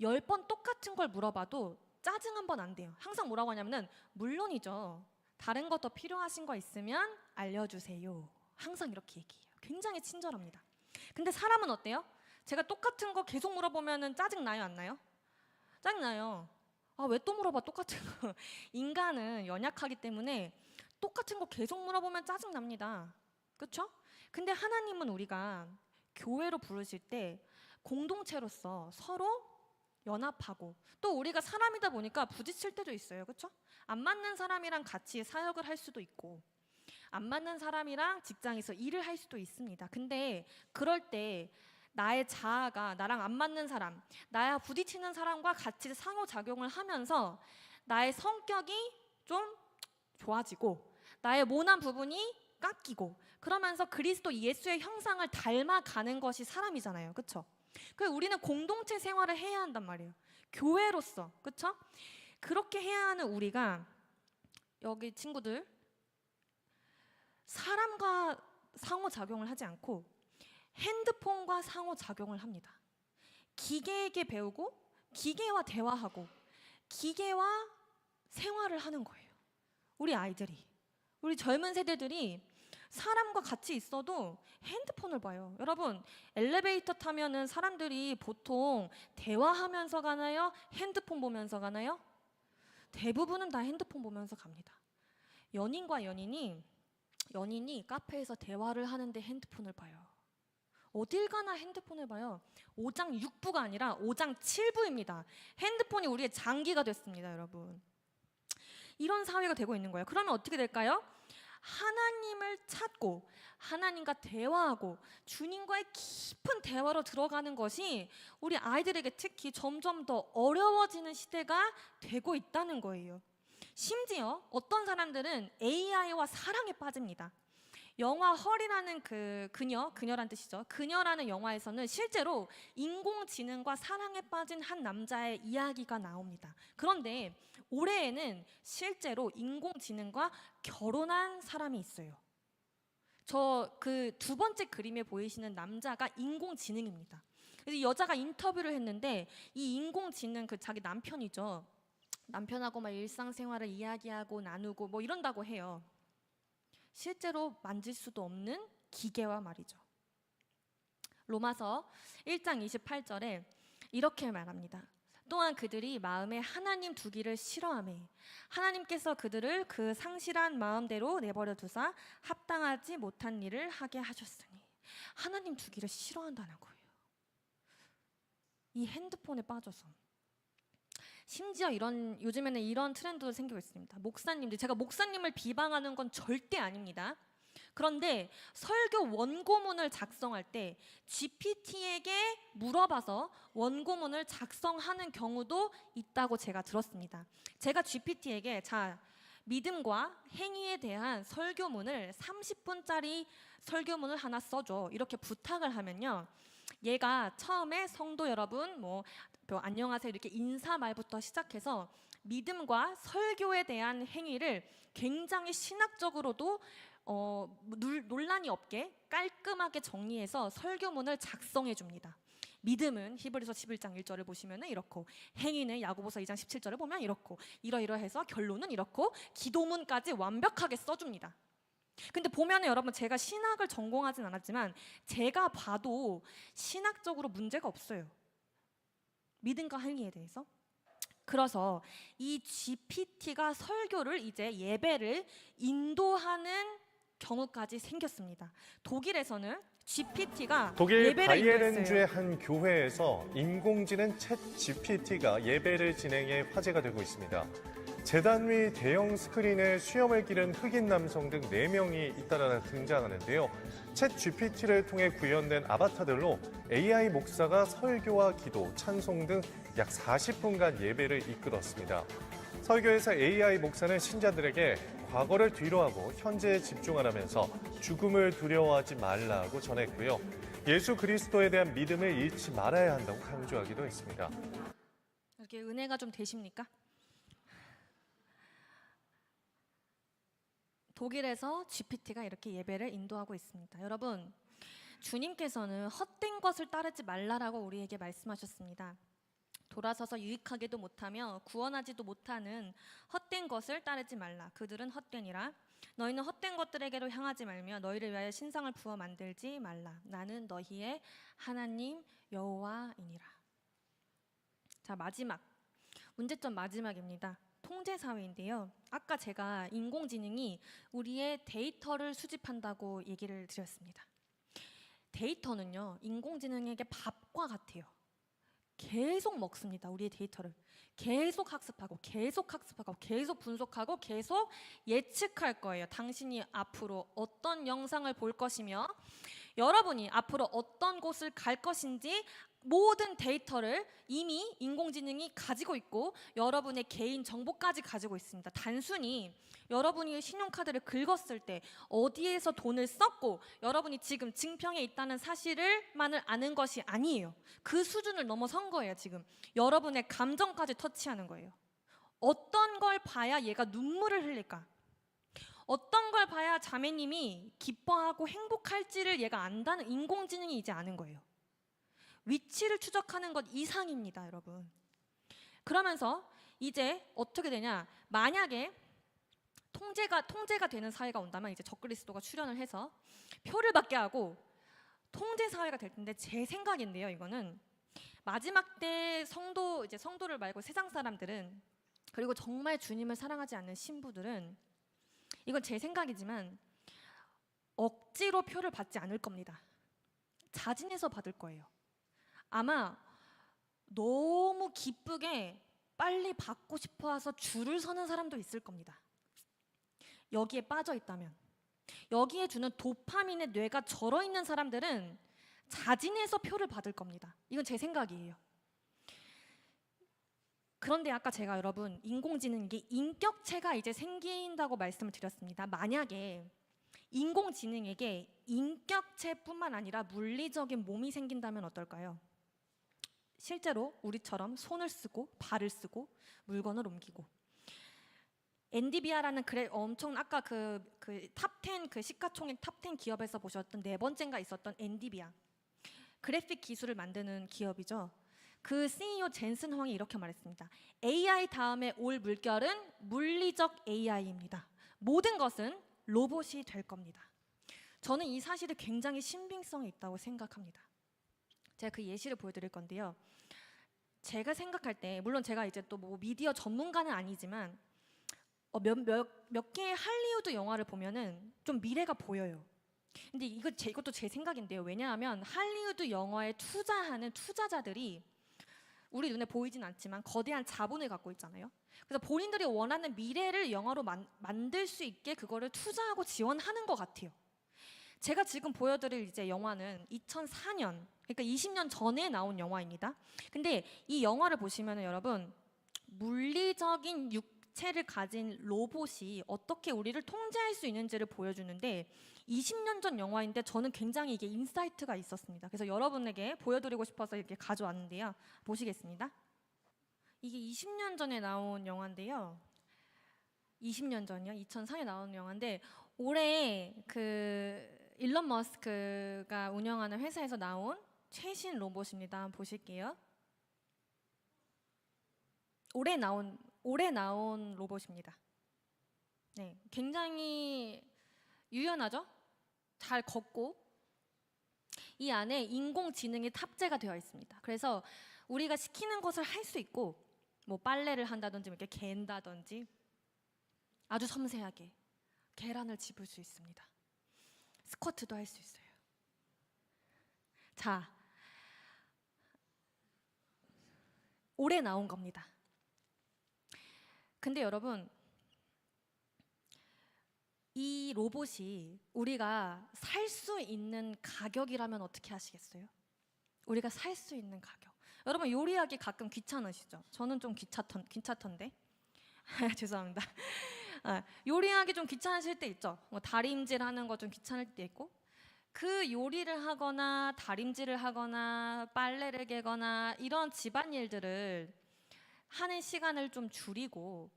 10번 똑같은 걸 물어봐도 짜증 한 번 안 돼요. 항상 뭐라고 하냐면은 물론이죠, 다른 거 더 필요하신 거 있으면 알려주세요. 항상 이렇게 얘기해요. 굉장히 친절합니다. 근데 사람은 어때요? 제가 똑같은 거 계속 물어보면은 짜증 나요, 안 나요? 짜증 나요. 아, 왜 또 물어봐? 똑같은 거. 인간은 연약하기 때문에 똑같은 거 계속 물어보면 짜증납니다. 그렇죠? 근데 하나님은 우리가 교회로 부르실 때 공동체로서 서로 연합하고, 또 우리가 사람이다 보니까 부딪힐 때도 있어요. 그렇죠? 안 맞는 사람이랑 같이 사역을 할 수도 있고, 안 맞는 사람이랑 직장에서 일을 할 수도 있습니다. 근데 그럴 때 나의 자아가 나랑 안 맞는 사람, 나야 부딪히는 사람과 같이 상호작용을 하면서 나의 성격이 좀 좋아지고, 나의 모난 부분이 깎이고, 그러면서 그리스도 예수의 형상을 닮아가는 것이 사람이잖아요. 그렇죠? 그래서 우리는 공동체 생활을 해야 한단 말이에요. 교회로서. 그렇죠? 그렇게 해야 하는 우리가, 여기 친구들, 사람과 상호작용을 하지 않고 핸드폰과 상호작용을 합니다. 기계에게 배우고, 기계와 대화하고, 기계와 생활을 하는 거예요. 우리 아이들이, 우리 젊은 세대들이 사람과 같이 있어도 핸드폰을 봐요. 여러분, 엘리베이터 타면은 사람들이 보통 대화하면서 가나요? 핸드폰 보면서 가나요? 대부분은 다 핸드폰 보면서 갑니다. 연인과 연인이 카페에서 대화를 하는데 핸드폰을 봐요. 어딜 가나 핸드폰을 봐요. 5장 6부가 아니라 5장 7부입니다. 핸드폰이 우리의 장기가 됐습니다, 여러분. 이런 사회가 되고 있는 거예요. 그러면 어떻게 될까요? 하나님을 찾고 하나님과 대화하고 주님과의 깊은 대화로 들어가는 것이 우리 아이들에게 특히 점점 더 어려워지는 시대가 되고 있다는 거예요. 심지어 어떤 사람들은 AI와 사랑에 빠집니다. 영화 헐이라는 그녀란 뜻이죠. 그녀라는 영화에서는 실제로 인공지능과 사랑에 빠진 한 남자의 이야기가 나옵니다. 그런데 올해에는 실제로 인공지능과 결혼한 사람이 있어요. 저 그 두 번째 그림에 보이시는 남자가 인공지능입니다. 그래서 여자가 인터뷰를 했는데 이 인공지능 자기 남편이죠. 남편하고 막 일상생활을 이야기하고 나누고 뭐 이런다고 해요. 실제로 만질 수도 없는 기계와 말이죠. 로마서 1장 28절에 이렇게 말합니다. 또한 그들이 마음에 하나님 두기를 싫어하매 하나님께서 그들을 그 상실한 마음대로 내버려 두사 합당하지 못한 일을 하게 하셨으니, 하나님 두기를 싫어한다는 거예요. 이 핸드폰에 빠져서. 심지어 요즘에는 이런 트렌드도 생기고 있습니다. 목사님들, 제가 목사님을 비방하는 건 절대 아닙니다. 그런데 설교 원고문을 작성할 때 GPT에게 물어봐서 원고문을 작성하는 경우도 있다고 제가 들었습니다. 제가 GPT에게 믿음과 행위에 대한 설교문을 30분짜리 설교문을 하나 써줘, 이렇게 부탁을 하면요, 얘가 처음에 성도 여러분 안녕하세요 이렇게 인사말부터 시작해서 믿음과 설교에 대한 행위를 굉장히 신학적으로도 논란이 없게 깔끔하게 정리해서 설교문을 작성해 줍니다. 믿음은 히브리서 11장 1절을 보시면 이렇고, 행위는 야고보서 2장 17절을 보면 이렇고, 이러이러해서 결론은 이렇고, 기도문까지 완벽하게 써줍니다. 근데 보면은 여러분, 제가 신학을 전공하진 않았지만 제가 봐도 신학적으로 문제가 없어요. 믿음과 행위에 대해서. 그래서 이 GPT가 설교를 이제 예배를 인도하는 경우까지 생겼습니다. 독일에서는 GPT가 독일 예배를 인도했어요. 바이에른주의 한 교회에서 인공지능 챗 GPT가 예배를 진행해 화제가 되고 있습니다. 재단 위 대형 스크린에 수염을 기른 흑인 남성 등 4명이 잇따라 등장하는데요. 챗 GPT를 통해 구현된 아바타들로 AI 목사가 설교와 기도, 찬송 등 약 40분간 예배를 이끌었습니다. 설교에서 AI 목사는 신자들에게 과거를 뒤로하고 현재에 집중하라면서 죽음을 두려워하지 말라고 전했고요. 예수 그리스도에 대한 믿음을 잃지 말아야 한다고 강조하기도 했습니다. 이렇게 은혜가 좀 되십니까? 독일에서 GPT가 이렇게 예배를 인도하고 있습니다. 여러분, 주님께서는 헛된 것을 따르지 말라라고 우리에게 말씀하셨습니다. 돌아서서 유익하게도 못하며 구원하지도 못하는 헛된 것을 따르지 말라. 그들은 헛되니라. 너희는 헛된 것들에게로 향하지 말며 너희를 위하여 신상을 부어 만들지 말라. 나는 너희의 하나님 여호와이니라. 자, 마지막. 문제점 마지막입니다. 통제 사회인데요. 아까 제가 인공지능이 우리의 데이터를 수집한다고 얘기를 드렸습니다. 데이터는요, 인공지능에게 밥과 같아요. 계속 먹습니다. 우리의 데이터를. 계속 학습하고 계속 학습하고 계속 분석하고 계속 예측할 거예요. 당신이 앞으로 어떤 영상을 볼 것이며 여러분이 앞으로 어떤 곳을 갈 것인지 모든 데이터를 이미 인공지능이 가지고 있고 여러분의 개인 정보까지 가지고 있습니다. 단순히 여러분이 신용카드를 긁었을 때 어디에서 돈을 썼고 여러분이 지금 증평에 있다는 사실을만을 아는 것이 아니에요. 그 수준을 넘어선 거예요. 지금 여러분의 감정까지 터치하는 거예요. 어떤 걸 봐야 얘가 눈물을 흘릴까? 어떤 걸 봐야 자매님이 기뻐하고 행복할지를 얘가 안다는 인공지능이 이제 아는 거예요. 위치를 추적하는 것 이상입니다, 여러분. 그러면서 이제 어떻게 되냐? 만약에 통제가 되는 사회가 온다면 이제 적그리스도가 출현을 해서 표를 받게 하고 통제 사회가 될 텐데 제 생각인데요, 이거는 마지막 때 성도를 말고 세상 사람들은 그리고 정말 주님을 사랑하지 않는 신부들은 이건 제 생각이지만 억지로 표를 받지 않을 겁니다. 자진해서 받을 거예요. 아마 너무 기쁘게 빨리 받고 싶어서 줄을 서는 사람도 있을 겁니다. 여기에 빠져 있다면, 여기에 주는 도파민의 뇌가 절어 있는 사람들은 자진해서 표를 받을 겁니다. 이건 제 생각이에요. 그런데 아까 제가 여러분 인공지능 이게 인격체가 이제 생긴다고 말씀을 드렸습니다. 만약에 인공지능에게 인격체뿐만 아니라 물리적인 몸이 생긴다면 어떨까요? 실제로 우리처럼 손을 쓰고 발을 쓰고 물건을 옮기고 엔디비아라는 엄청 아까 그 탑10 그 시가총액 탑10 기업에서 보셨던 네 번째인가 있었던 엔디비아 그래픽 기술을 만드는 기업이죠. 그 CEO 젠슨 황이 이렇게 말했습니다. AI 다음에 올 물결은 물리적 AI입니다. 모든 것은 로봇이 될 겁니다. 저는 이 사실이 굉장히 신빙성이 있다고 생각합니다. 제가 그 예시를 보여드릴 건데요. 제가 생각할 때 물론 제가 이제 또 뭐 미디어 전문가는 아니지만 몇 개의 할리우드 영화를 보면은 좀 미래가 보여요. 근데 이것도 제 생각인데요. 왜냐하면 할리우드 영화에 투자하는 투자자들이 우리 눈에 보이진 않지만 거대한 자본을 갖고 있잖아요. 그래서 본인들이 원하는 미래를 영화로 만들 수 있게 그거를 투자하고 지원하는 것 같아요. 제가 지금 보여드릴 이제 영화는 2004년, 그러니까 20년 전에 나온 영화입니다. 근데 이 영화를 보시면은 여러분 물리적인 육체를 가진 로봇이 어떻게 우리를 통제할 수 있는지를 보여주는데 20년 전 영화인데 저는 굉장히 이게 인사이트가 있었습니다. 그래서 여러분에게 보여드리고 싶어서 이렇게 가져왔는데요. 보시겠습니다. 이게 20년 전에 나온 영화인데요. 20년 전이요? 2004년에 나온 영화인데 올해 그 일론 머스크가 운영하는 회사에서 나온 최신 로봇입니다. 한번 보실게요. 올해 나온 로봇입니다. 네, 굉장히 유연하죠? 잘 걷고 이 안에 인공지능이 탑재가 되어 있습니다. 그래서 우리가 시키는 것을 할 수 있고 뭐 빨래를 한다든지 이렇게 갠다든지 아주 섬세하게 계란을 집을 수 있습니다. 스쿼트도 할 수 있어요. 자, 올해 나온 겁니다. 근데 여러분 이 로봇이 우리가 살 수 있는 가격이라면 어떻게 하시겠어요? 우리가 살 수 있는 가격. 여러분 요리하기 가끔 귀찮으시죠? 저는 좀 귀찮던데. 죄송합니다. 요리하기 좀 귀찮으실 때 있죠. 뭐 다림질하는 거 좀 귀찮을 때 있고 그 요리를 하거나 다림질을 하거나 빨래를 개거나 이런 집안일들을 하는 시간을 좀 줄이고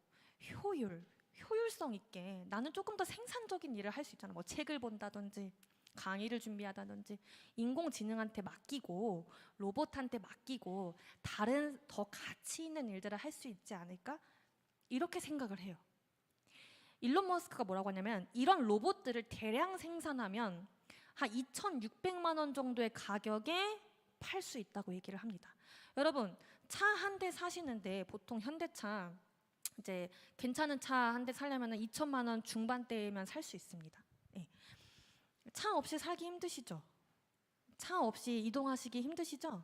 효율성 있게 나는 조금 더 생산적인 일을 할 수 있잖아. 뭐 책을 본다든지 강의를 준비하다든지 인공지능한테 맡기고 로봇한테 맡기고 다른 더 가치 있는 일들을 할 수 있지 않을까? 이렇게 생각을 해요. 일론 머스크가 뭐라고 하냐면 이런 로봇들을 대량 생산하면 한 2,600만 원 정도의 가격에 팔 수 있다고 얘기를 합니다. 여러분, 차 한 대 사시는데 보통 현대차 이제 괜찮은 차 한 대 사려면 2천만 원 중반대면 살 수 있습니다. 예. 차 없이 살기 힘드시죠? 차 없이 이동하시기 힘드시죠?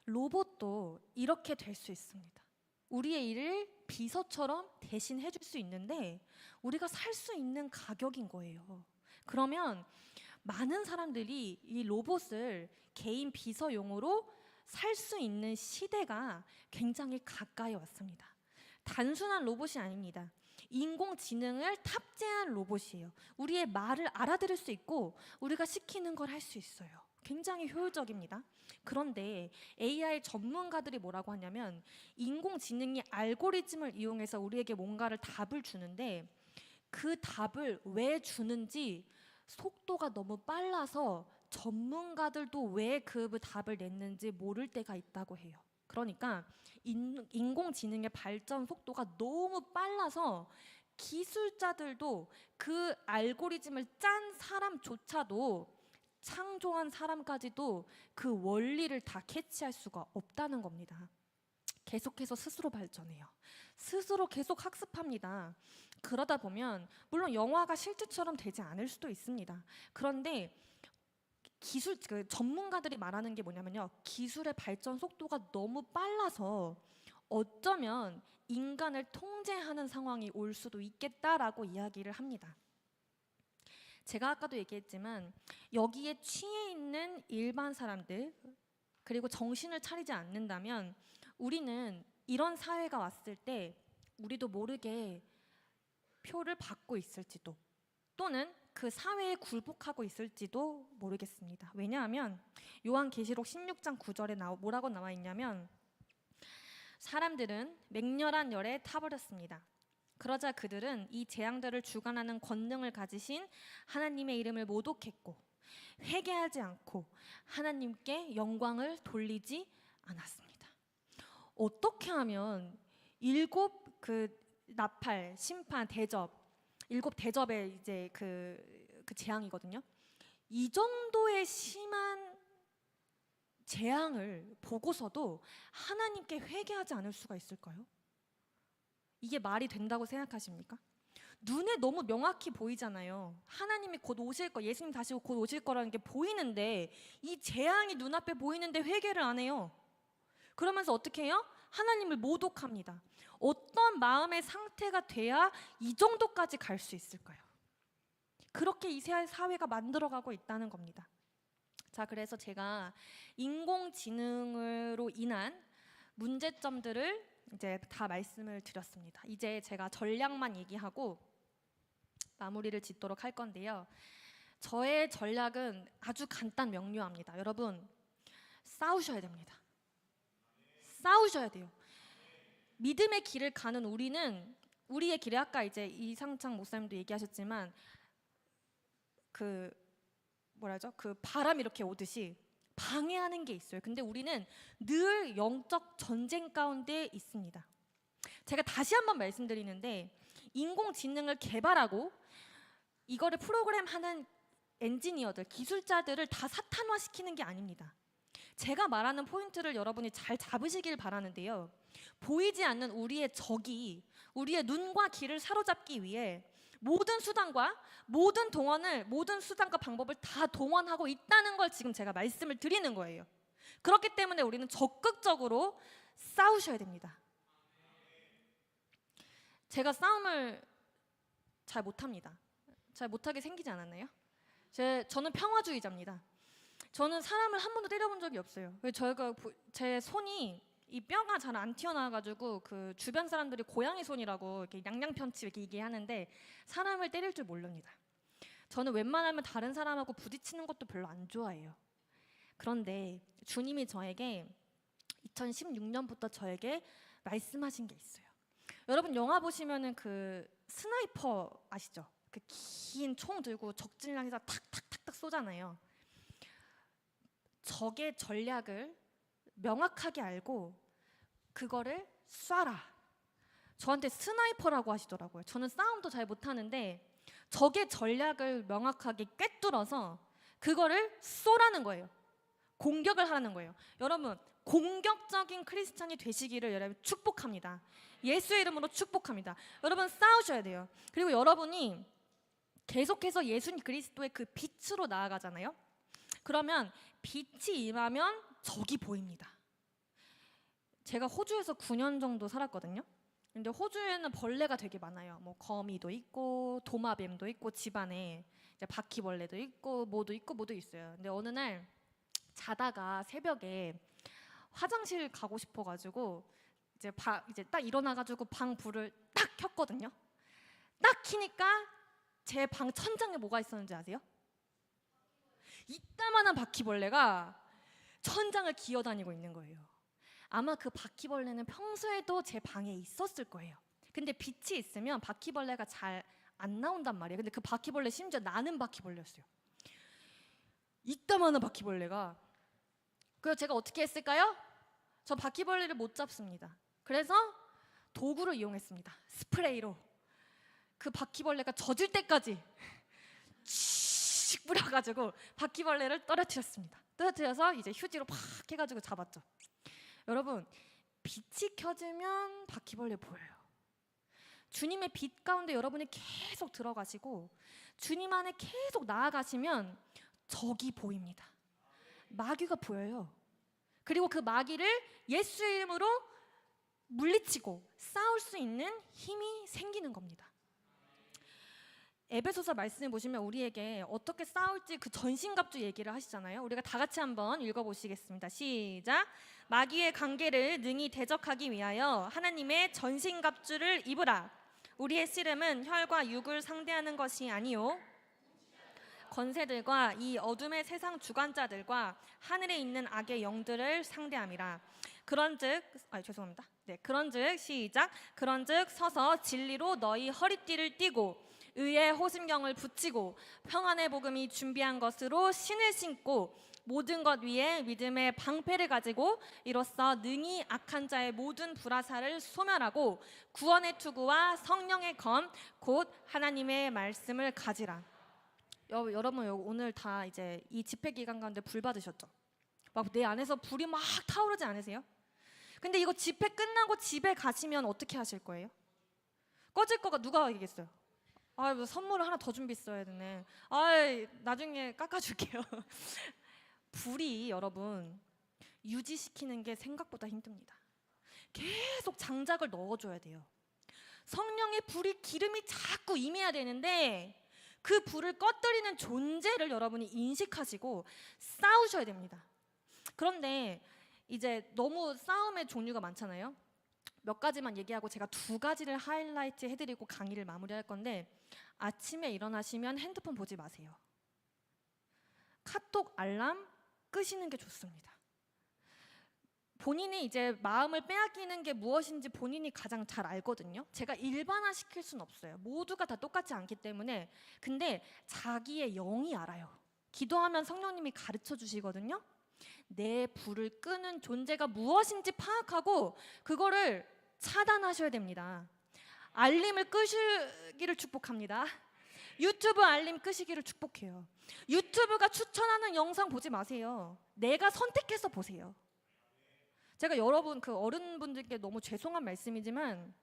로봇도 이렇게 될 수 있습니다. 우리의 일을 비서처럼 대신 해줄 수 있는데 우리가 살 수 있는 가격인 거예요. 그러면 많은 사람들이 이 로봇을 개인 비서용으로 살 수 있는 시대가 굉장히 가까이 왔습니다. 단순한 로봇이 아닙니다. 인공지능을 탑재한 로봇이에요. 우리의 말을 알아들을 수 있고 우리가 시키는 걸 할 수 있어요. 굉장히 효율적입니다. 그런데 AI 전문가들이 뭐라고 하냐면 인공지능이 알고리즘을 이용해서 우리에게 뭔가를 답을 주는데 그 답을 왜 주는지 속도가 너무 빨라서 전문가들도 왜 그 답을 냈는지 모를 때가 있다고 해요. 그러니까 인공지능의 발전 속도가 너무 빨라서 기술자들도 그 알고리즘을 짠 사람조차도 창조한 사람까지도 그 원리를 다 캐치할 수가 없다는 겁니다. 계속해서 스스로 발전해요. 스스로 계속 학습합니다. 그러다 보면 물론 영화가 실제처럼 되지 않을 수도 있습니다. 그런데 전문가들이 말하는 게 뭐냐면요. 기술의 발전 속도가 너무 빨라서 어쩌면 인간을 통제하는 상황이 올 수도 있겠다라고 이야기를 합니다. 제가 아까도 얘기했지만 여기에 취해 있는 일반 사람들 그리고 정신을 차리지 않는다면 우리는 이런 사회가 왔을 때 우리도 모르게 표를 받고 있을지도 또는 그 사회에 굴복하고 있을지도 모르겠습니다. 왜냐하면 요한계시록 16장 9절에 뭐라고 나와 있냐면 사람들은 맹렬한 열에 타버렸습니다. 그러자 그들은 이 재앙들을 주관하는 권능을 가지신 하나님의 이름을 모독했고 회개하지 않고 하나님께 영광을 돌리지 않았습니다. 어떻게 하면 7 나팔, 심판, 대접, 7 대접의 이제 그 재앙이거든요. 이 정도의 심한 재앙을 보고서도 하나님께 회개하지 않을 수가 있을까요? 이게 말이 된다고 생각하십니까? 눈에 너무 명확히 보이잖아요. 하나님이 곧 오실 거, 예수님 다시 곧 오실 거라는 게 보이는데 이 재앙이 눈앞에 보이는데 회개를 안 해요. 그러면서 어떻게 해요? 하나님을 모독합니다. 어떤 마음의 상태가 돼야 이 정도까지 갈 수 있을까요? 그렇게 이 사회가 만들어가고 있다는 겁니다. 자, 그래서 제가 인공지능으로 인한 문제점들을 이제 다 말씀을 드렸습니다. 이제 제가 전략만 얘기하고 마무리를 짓도록 할 건데요. 저의 전략은 아주 간단 명료합니다. 여러분, 싸우셔야 됩니다. 싸우셔야 돼요. 믿음의 길을 가는 우리의 길에 아까 이제 이상창 목사님도 얘기하셨지만 그 바람이 이렇게 오듯이 방해하는 게 있어요. 근데 우리는 늘 영적 전쟁 가운데 있습니다. 제가 다시 한번 말씀드리는데 인공지능을 개발하고 이거를 프로그램하는 엔지니어들, 기술자들을 다 사탄화시키는 게 아닙니다. 제가 말하는 포인트를 여러분이 잘 잡으시길 바라는데요. 보이지 않는 우리의 적이 우리의 눈과 귀를 사로잡기 위해 모든 수단과 방법을 다 동원하고 있다는 걸 지금 제가 말씀을 드리는 거예요. 그렇기 때문에 우리는 적극적으로 싸우셔야 됩니다. 제가 싸움을 잘 못합니다. 잘 못하게 생기지 않았나요? 저는 평화주의자입니다. 저는 사람을 한 번도 때려본 적이 없어요. 제 손이 이 뼈가 잘 안 튀어나와가지고 그 주변 사람들이 고양이 손이라고 이렇게 양양편치 이렇게 얘기하는데 사람을 때릴 줄 모릅니다. 저는 웬만하면 다른 사람하고 부딪히는 것도 별로 안 좋아해요. 그런데 주님이 저에게 2016년부터 저에게 말씀하신 게 있어요. 여러분 영화 보시면은 그 스나이퍼 아시죠? 그 긴 총 들고 적진을 향해서 탁탁탁탁 쏘잖아요. 적의 전략을 명확하게 알고 그거를 쏴라. 저한테 스나이퍼라고 하시더라고요. 저는 싸움도 잘 못하는데 적의 전략을 명확하게 꿰뚫어서 그거를 쏘라는 거예요. 공격을 하라는 거예요. 여러분, 공격적인 크리스찬이 되시기를 여러분 축복합니다. 예수의 이름으로 축복합니다. 여러분 싸우셔야 돼요. 그리고 여러분이 계속해서 예수 그리스도의 그 빛으로 나아가잖아요. 그러면 빛이 임하면 적이 보입니다. 제가 호주에서 9년 정도 살았거든요. 근데 호주에는 벌레가 되게 많아요. 뭐 거미도 있고 도마뱀도 있고 집안에 이제 바퀴벌레도 있고 뭐도 있어요. 근데 어느 날 자다가 새벽에 화장실 가고 싶어가지고 이제 딱 일어나가지고 방 불을 딱 켰거든요. 딱 켜니까 제 방 천장에 뭐가 있었는지 아세요? 이따만한 바퀴벌레가 천장을 기어다니고 있는 거예요. 아마 그 바퀴벌레는 평소에도 제 방에 있었을 거예요. 근데 빛이 있으면 바퀴벌레가 잘 안 나온단 말이에요. 근데 그 바퀴벌레 심지어 나는 바퀴벌레였어요. 이따만한 바퀴벌레가. 그래서 제가 어떻게 했을까요? 저 바퀴벌레를 못 잡습니다. 그래서 도구를 이용했습니다. 스프레이로 그 바퀴벌레가 젖을 때까지 칙 뿌려가지고 바퀴벌레를 떨어뜨렸습니다. 떨어뜨려서 이제 휴지로 팍 해가지고 잡았죠. 여러분, 빛이 켜지면 바퀴벌레 보여요. 주님의 빛 가운데 여러분이 계속 들어가시고 주님 안에 계속 나아가시면 적이 보입니다. 마귀가 보여요. 그리고 그 마귀를 예수의 이름으로 물리치고 싸울 수 있는 힘이 생기는 겁니다. 에베소서 말씀을 보시면 우리에게 어떻게 싸울지 그 전신갑주 얘기를 하시잖아요. 우리가 다 같이 한번 읽어보시겠습니다. 시작. 마귀의 관계를 능히 대적하기 위하여 하나님의 전신갑주를 입으라. 우리의 씨름은 혈과 육을 상대하는 것이 아니요 권세들과 이 어둠의 세상 주관자들과 하늘에 있는 악의 영들을 상대함이라. 그런즉 시작. 그런즉 서서 진리로 너희 허리띠를 띠고 의의 호심경을 붙이고 평안의 복음이 준비한 것으로 신을 신고 모든 것 위에 믿음의 방패를 가지고 이로써 능히 악한 자의 모든 불화살을 소멸하고 구원의 투구와 성령의 검 곧 하나님의 말씀을 가지라. 여러분 오늘 다 이제 이 집회 기간 가운데 불 받으셨죠? 막 내 안에서 불이 막 타오르지 않으세요? 근데 이거 집회 끝나고 집에 가시면 어떻게 하실 거예요? 꺼질 거가 누가 얘기했어요? 뭐 선물을 하나 더 준비했어야 되네. 나중에 깎아줄게요. 불이 여러분 유지시키는 게 생각보다 힘듭니다. 계속 장작을 넣어줘야 돼요. 성령의 불이 기름이 자꾸 임해야 되는데 그 불을 꺼뜨리는 존재를 여러분이 인식하시고 싸우셔야 됩니다. 그런데 이제 너무 싸움의 종류가 많잖아요. 몇 가지만 얘기하고 제가 2가지를 하이라이트 해드리고 강의를 마무리할 건데, 아침에 일어나시면 핸드폰 보지 마세요. 카톡 알람 끄시는 게 좋습니다. 본인이 이제 마음을 빼앗기는 게 무엇인지 본인이 가장 잘 알거든요. 제가 일반화 시킬 수는 없어요. 모두가 다 똑같지 않기 때문에. 근데 자기의 영이 알아요. 기도하면 성령님이 가르쳐 주시거든요. 내 불을 끄는 존재가 무엇인지 파악하고 그거를 차단하셔야 됩니다. 알림을 끄시기를 축복합니다. 유튜브 알림 끄시기를 축복해요. 유튜브가 추천하는 영상 보지 마세요. 내가 선택해서 보세요. 제가 여러분 그 어른분들께 너무 죄송한 말씀이지만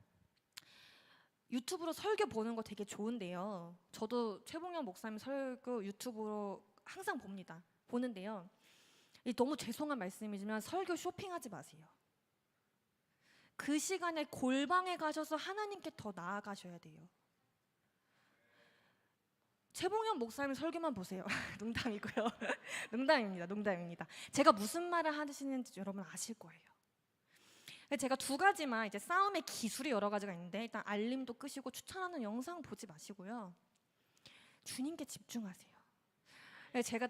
유튜브로 설교 보는 거 되게 좋은데요. 저도 최봉영 목사님 설교 유튜브로 항상 보는데요. 너무 죄송한 말씀이지만 설교 쇼핑하지 마세요. 그 시간에 골방에 가셔서 하나님께 더 나아가셔야 돼요. 최봉현 목사님 설교만 보세요. 농담이고요. 농담입니다. 제가 무슨 말을 하시는지 여러분 아실 거예요. 제가 2가지만 이제 싸움의 기술이 여러 가지가 있는데, 일단 알림도 끄시고 추천하는 영상 보지 마시고요. 주님께 집중하세요. 제가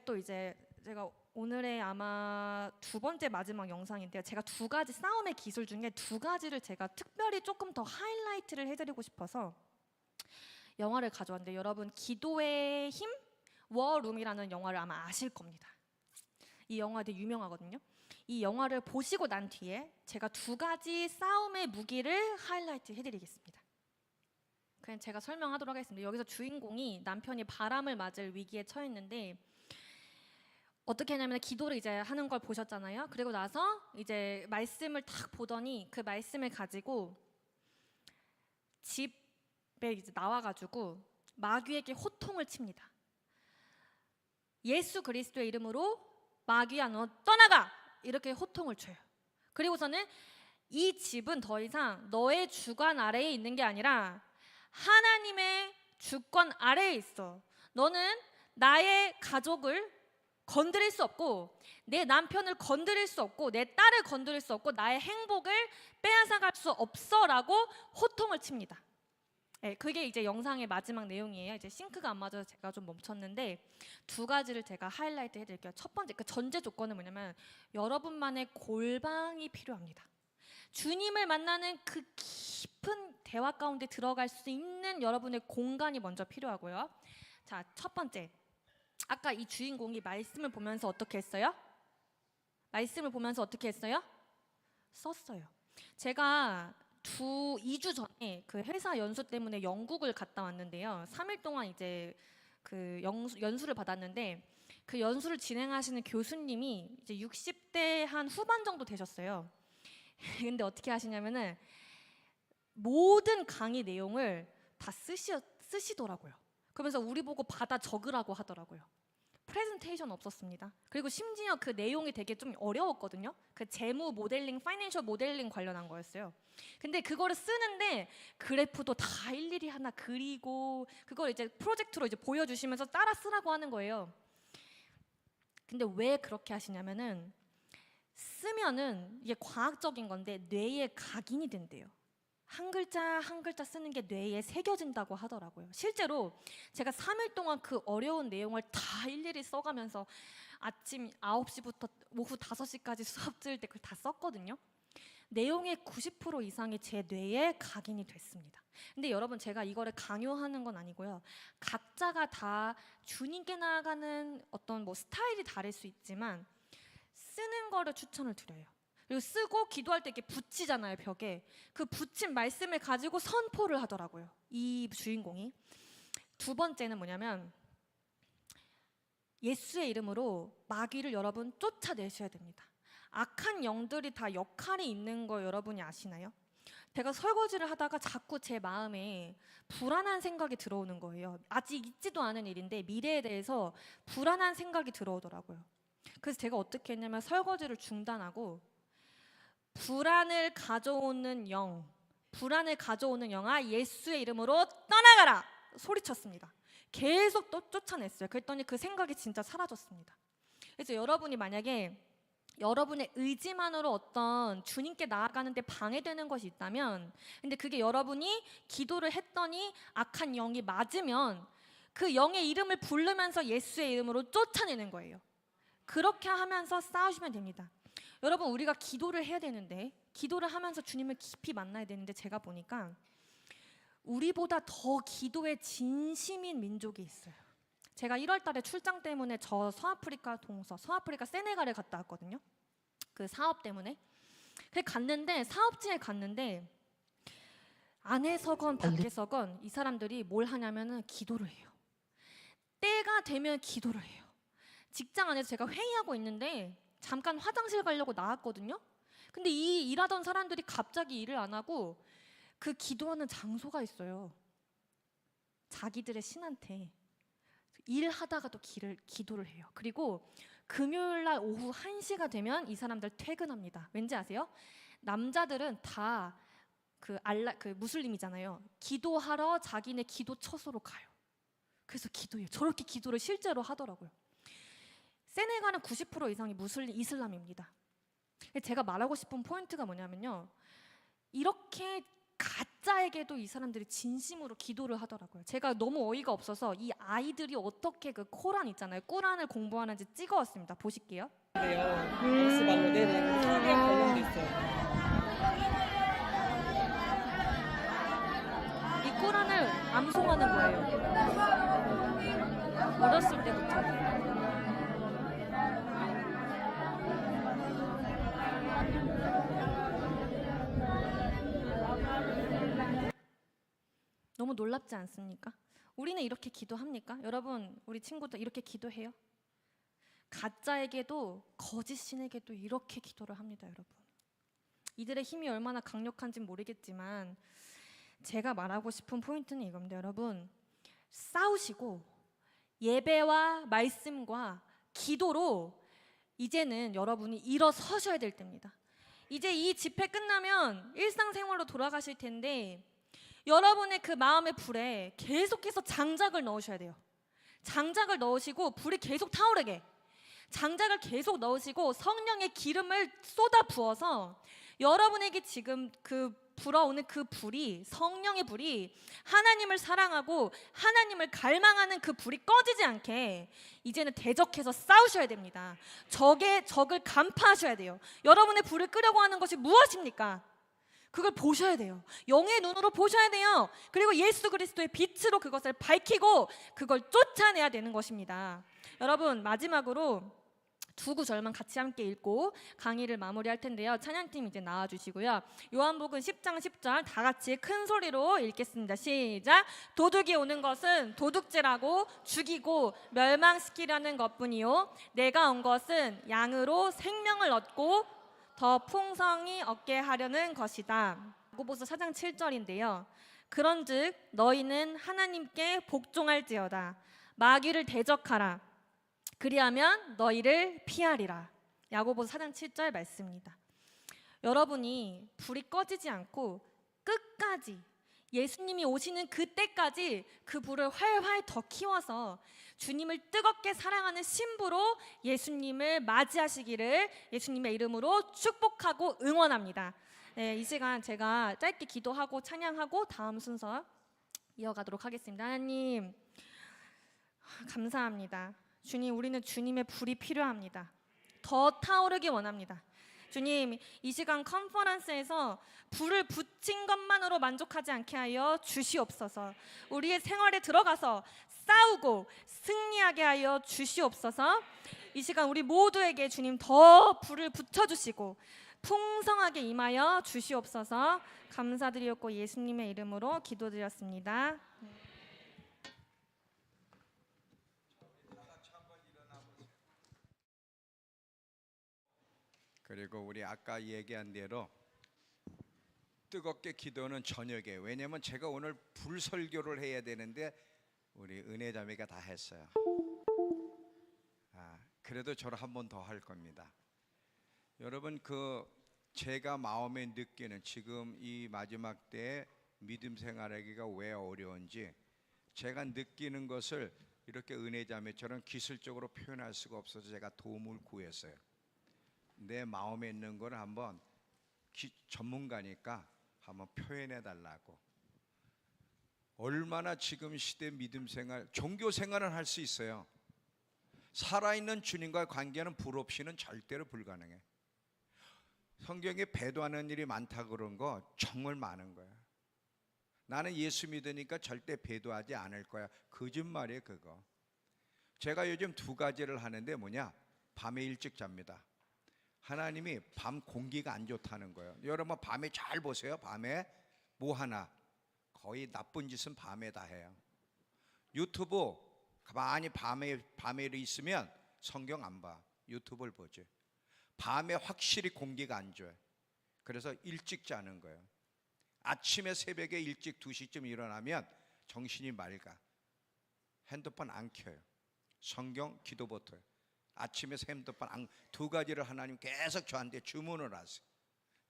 오늘의 아마 2번째 마지막 영상인데요. 제가 2가지 싸움의 기술 중에 2가지를 제가 특별히 조금 더 하이라이트를 해드리고 싶어서 영화를 가져왔는데, 여러분 기도의 힘? 워룸이라는 영화를 아마 아실 겁니다. 이 영화 되게 유명하거든요. 이 영화를 보시고 난 뒤에 제가 2가지 싸움의 무기를 하이라이트 해드리겠습니다. 그냥 제가 설명하도록 하겠습니다. 여기서 주인공이 남편이 바람을 맞을 위기에 처했는데 어떻게 하냐면 기도를 이제 하는 걸 보셨잖아요. 그리고 나서 이제 말씀을 딱 보더니 그 말씀을 가지고 집에 이제 나와가지고 마귀에게 호통을 칩니다. 예수 그리스도의 이름으로 마귀야 너 떠나가! 이렇게 호통을 쳐요. 그리고서는 이 집은 더 이상 너의 주관 아래에 있는 게 아니라 하나님의 주권 아래에 있어. 너는 나의 가족을 건드릴 수 없고 내 남편을 건드릴 수 없고 내 딸을 건드릴 수 없고 나의 행복을 빼앗아갈 수 없어라고 호통을 칩니다. 네, 그게 이제 영상의 마지막 내용이에요. 이제 싱크가 안 맞아서 제가 좀 멈췄는데 두 가지를 제가 하이라이트 해드릴게요. 첫 번째, 그 전제 조건은 뭐냐면 여러분만의 골방이 필요합니다. 주님을 만나는 그 깊은 대화 가운데 들어갈 수 있는 여러분의 공간이 먼저 필요하고요. 자, 첫 번째, 아까 이 주인공이 말씀을 보면서 어떻게 했어요? 말씀을 보면서 어떻게 했어요? 썼어요. 제가 2주 전에 그 회사 연수 때문에 영국을 갔다 왔는데요. 3일 동안 이제 그 연수를 받았는데 그 연수를 진행하시는 교수님이 이제 60대 한 후반 정도 되셨어요. 근데 어떻게 하시냐면은 모든 강의 내용을 다 쓰시더라고요. 그러면서 우리 보고 받아 적으라고 하더라고요. 프레젠테이션 없었습니다. 그리고 심지어 그 내용이 되게 좀 어려웠거든요. 그 재무 모델링, 파이낸셜 모델링 관련한 거였어요. 근데 그거를 쓰는데 그래프도 다 일일이 하나 그리고 그걸 이제 프로젝트로 이제 보여주시면서 따라 쓰라고 하는 거예요. 근데 왜 그렇게 하시냐면은 쓰면은 이게 과학적인 건데 뇌에 각인이 된대요. 한 글자 한 글자 쓰는 게 뇌에 새겨진다고 하더라고요. 실제로 제가 3일 동안 그 어려운 내용을 다 일일이 써가면서 아침 9시부터 오후 5시까지 수업 들을 때 그걸 다 썼거든요. 내용의 90% 이상이 제 뇌에 각인이 됐습니다. 근데 여러분, 제가 이거를 강요하는 건 아니고요. 각자가 다 주님께 나아가는 어떤 뭐 스타일이 다를 수 있지만 쓰는 거를 추천을 드려요. 그리고 쓰고 기도할 때 이렇게 붙이잖아요, 벽에. 그 붙인 말씀을 가지고 선포를 하더라고요, 이 주인공이. 두 번째는 뭐냐면 예수의 이름으로 마귀를 여러분 쫓아내셔야 됩니다. 악한 영들이 다 역할이 있는 거 여러분이 아시나요? 제가 설거지를 하다가 자꾸 제 마음에 불안한 생각이 들어오는 거예요. 아직 있지도 않은 일인데 미래에 대해서 불안한 생각이 들어오더라고요. 그래서 제가 어떻게 했냐면 설거지를 중단하고 불안을 가져오는 영아 예수의 이름으로 떠나가라 소리쳤습니다. 계속 또 쫓아냈어요. 그랬더니 그 생각이 진짜 사라졌습니다. 그래서 여러분이 만약에 여러분의 의지만으로 어떤 주님께 나아가는데 방해되는 것이 있다면, 근데 그게 여러분이 기도를 했더니 악한 영이 맞으면 그 영의 이름을 부르면서 예수의 이름으로 쫓아내는 거예요. 그렇게 하면서 싸우시면 됩니다. 여러분, 우리가 기도를 해야 되는데, 기도를 하면서 주님을 깊이 만나야 되는데, 제가 보니까 우리보다 더 기도에 진심인 민족이 있어요. 제가 1월 달에 출장 때문에 저 서아프리카 세네갈에 갔다 왔거든요. 그 사업 때문에. 갔는데 사업지에 갔는데 안에서건 밖에서건 이 사람들이 뭘 하냐면은 기도를 해요. 때가 되면 기도를 해요. 직장 안에서 제가 회의하고 있는데 잠깐 화장실 가려고 나왔거든요. 근데 이 일하던 사람들이 갑자기 일을 안 하고 그 기도하는 장소가 있어요. 자기들의 신한테 일하다가도 기도를 해요. 그리고 금요일날 오후 1시가 되면 이 사람들 퇴근합니다. 왠지 아세요? 남자들은 다 그 무슬림이잖아요. 기도하러 자기네 기도 처소로 가요. 그래서 기도해요. 저렇게 기도를 실제로 하더라고요. 세네갈은 90% 이상이 이슬람입니다. 제가 말하고 싶은 포인트가 뭐냐면요, 이렇게 가짜에게도 이 사람들이 진심으로 기도를 하더라고요. 제가 너무 어이가 없어서 이 아이들이 어떻게 그 코란 있잖아요, 꾸란을 공부하는지 찍어왔습니다. 보실게요. 말로 네네. 사기에 관련돼 있어요. 이 꾸란을 암송하는 거예요. 어렸을 때부터. 너무 놀랍지 않습니까? 우리는 이렇게 기도합니까? 여러분, 우리 친구들 이렇게 기도해요? 가짜에게도 거짓 신에게도 이렇게 기도를 합니다, 여러분. 이들의 힘이 얼마나 강력한지는 모르겠지만 제가 말하고 싶은 포인트는 이겁니다, 여러분. 싸우시고 예배와 말씀과 기도로 이제는 여러분이 일어서셔야 될 때입니다. 이제 이 집회 끝나면 일상생활로 돌아가실 텐데 여러분의 그 마음의 불에 계속해서 장작을 넣으셔야 돼요. 장작을 넣으시고 불이 계속 타오르게, 장작을 계속 넣으시고 성령의 기름을 쏟아 부어서 여러분에게 지금 그 불어오는 그 불이, 성령의 불이 하나님을 사랑하고 하나님을 갈망하는 그 불이 꺼지지 않게 이제는 대적해서 싸우셔야 됩니다. 적을 간파하셔야 돼요. 여러분의 불을 끄려고 하는 것이 무엇입니까? 그걸 보셔야 돼요. 영의 눈으로 보셔야 돼요. 그리고 예수 그리스도의 빛으로 그것을 밝히고 그걸 쫓아내야 되는 것입니다. 여러분, 마지막으로 두 구절만 같이 함께 읽고 강의를 마무리할 텐데요. 찬양팀 이제 나와주시고요. 요한복음 10장 10절 다 같이 큰 소리로 읽겠습니다. 시작. 도둑이 오는 것은 도둑질하고 죽이고 멸망시키려는 것뿐이요 내가 온 것은 양으로 생명을 얻고 더 풍성히 얻게 하려는 것이다. 야고보서 4장 7절인데요. 그런즉 너희는 하나님께 복종할지어다. 마귀를 대적하라. 그리하면 너희를 피하리라. 야고보서 4장 7절 말씀입니다. 여러분이 불이 꺼지지 않고 끝까지 예수님이 오시는 그때까지 그 불을 활활 더 키워서 주님을 뜨겁게 사랑하는 신부로 예수님을 맞이하시기를 예수님의 이름으로 축복하고 응원합니다. 네, 이 시간 제가 짧게 기도하고 찬양하고 다음 순서 이어가도록 하겠습니다. 하나님 감사합니다. 주님, 우리는 주님의 불이 필요합니다. 더 타오르기 원합니다. 주님, 이 시간 컨퍼런스에서 불을 붙인 것만으로 만족하지 않게 하여 주시옵소서. 우리의 생활에 들어가서 싸우고 승리하게 하여 주시옵소서. 이 시간 우리 모두에게 주님 더 불을 붙여주시고 풍성하게 임하여 주시옵소서. 감사드리옵고 예수님의 이름으로 기도드렸습니다. 그리고 우리 아까 얘기한 대로 뜨겁게 기도는 저녁에, 왜냐면 제가 오늘 불설교를 해야 되는데 우리 은혜자매가 다 했어요. 그래도 저를 한 번 더 할 겁니다. 여러분, 제가 마음에 느끼는 지금 이 마지막 때에 믿음 생활하기가 왜 어려운지 제가 느끼는 것을 이렇게 은혜자매처럼 기술적으로 표현할 수가 없어서 제가 도움을 구했어요. 내 마음에 있는 걸 한번 전문가니까 한번 표현해 달라고. 얼마나 지금 시대 믿음 생활, 종교 생활은 할 수 있어요. 살아있는 주님과의 관계는 불 없이는 절대로 불가능해. 성경에 배도하는 일이 많다 그런 거 정말 많은 거야. 나는 예수 믿으니까 절대 배도하지 않을 거야. 거짓말이에요, 그거. 제가 요즘 두 가지를 하는데 뭐냐? 밤에 일찍 잡니다. 하나님이 밤 공기가 안 좋다는 거예요. 여러분 밤에 잘 보세요. 밤에 뭐 하나? 거의 나쁜 짓은 밤에 다 해요. 유튜브 가만히 밤에 있으면 성경 안 봐. 유튜브를 보지. 밤에 확실히 공기가 안 좋아요. 그래서 일찍 자는 거예요. 아침에 새벽에 일찍 2시쯤 일어나면 정신이 맑아. 핸드폰 안 켜요. 성경 기도부터요. 아침에서 핸드폰 두 가지를 하나님 계속 저한테 주문을 하세요.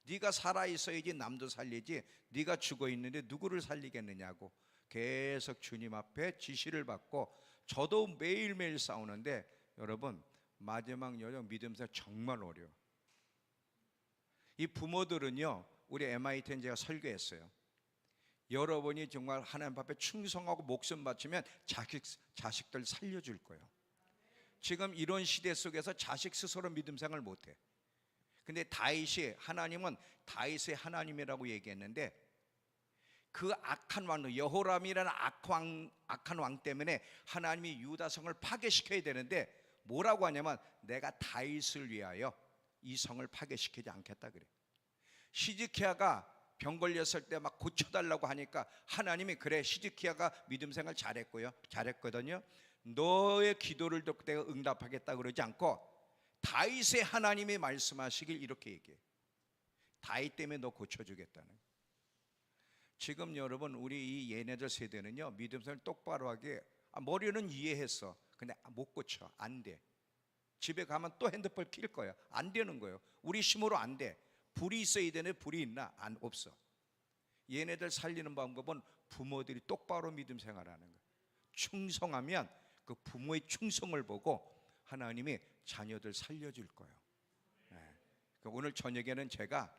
네가 살아있어야지 남도 살리지 네가 죽어있는데 누구를 살리겠느냐고 계속 주님 앞에 지시를 받고 저도 매일매일 싸우는데 여러분 마지막 여정 믿음에서 정말 어려워. 이 부모들은요, 우리 MIT는 제가 설교했어요. 여러분이 정말 하나님 앞에 충성하고 목숨 바치면 자식들 살려줄 거예요. 지금 이런 시대 속에서 자식 스스로 믿음 생활을 못해. 근데 하나님은 다윗의 하나님이라고 얘기했는데 그 악한 왕, 여호람이라는 악한 왕 때문에 하나님이 유다성을 파괴시켜야 되는데 뭐라고 하냐면 내가 다윗을 위하여 이 성을 파괴시키지 않겠다 그래. 시즈키야가 병 걸렸을 때 막 고쳐달라고 하니까 하나님이 그래, 시즈키야가 믿음 생활 잘했거든요. 너의 기도를 듣고 내가 응답하겠다 그러지 않고 다윗의 하나님이 말씀하시길 이렇게 얘기해. 다윗 때문에 너 고쳐주겠다는. 지금 여러분 우리 이 얘네들 세대는요 믿음생활 똑바로 하게 머리는 이해했어. 근데 못 고쳐. 안 돼. 집에 가면 또 핸드폰 킬 거야. 안 되는 거예요. 우리 힘으로 안 돼. 불이 있어야 되네. 불이 있나? 안 없어. 얘네들 살리는 방법은 부모들이 똑바로 믿음 생활하는 거예요. 충성하면 그 부모의 충성을 보고 하나님이 자녀들 살려줄 거예요. 네. 오늘 저녁에는 제가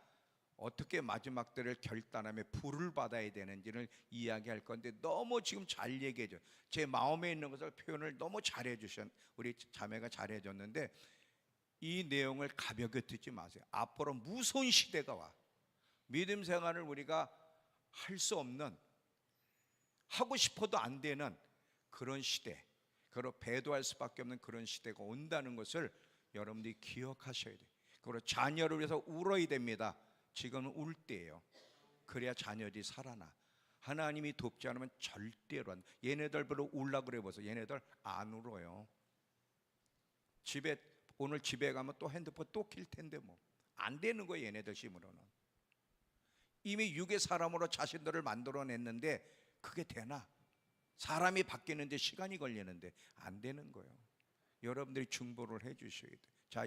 어떻게 마지막 때를 결단하며 불을 받아야 되는지를 이야기할 건데 너무 지금 잘 얘기해 줘. 제 마음에 있는 것을 표현을 너무 잘해 주셨. 우리 자매가 잘해 줬는데 이 내용을 가볍게 듣지 마세요. 앞으로 무서운 시대가 와. 믿음 생활을 우리가 할 수 없는, 하고 싶어도 안 되는 그런 시대, 그리고 배도할 수밖에 없는 그런 시대가 온다는 것을 여러분들이 기억하셔야 돼요. 그리고 자녀를 위해서 울어야 됩니다. 지금은 울 때예요. 그래야 자녀들이 살아나. 하나님이 돕지 않으면 절대로 안. 얘네들 별로 울라 그래 보세요. 얘네들 안 울어요. 오늘 집에 가면 또 핸드폰 또 킬 텐데 뭐 안 되는 거예요. 얘네들 힘으로는. 이미 육의 사람으로 자신들을 만들어냈는데 그게 되나? 사람이 바뀌는데 시간이 걸리는데 안 되는 거예요. 여러분들이 중보를 해 주셔야 돼요.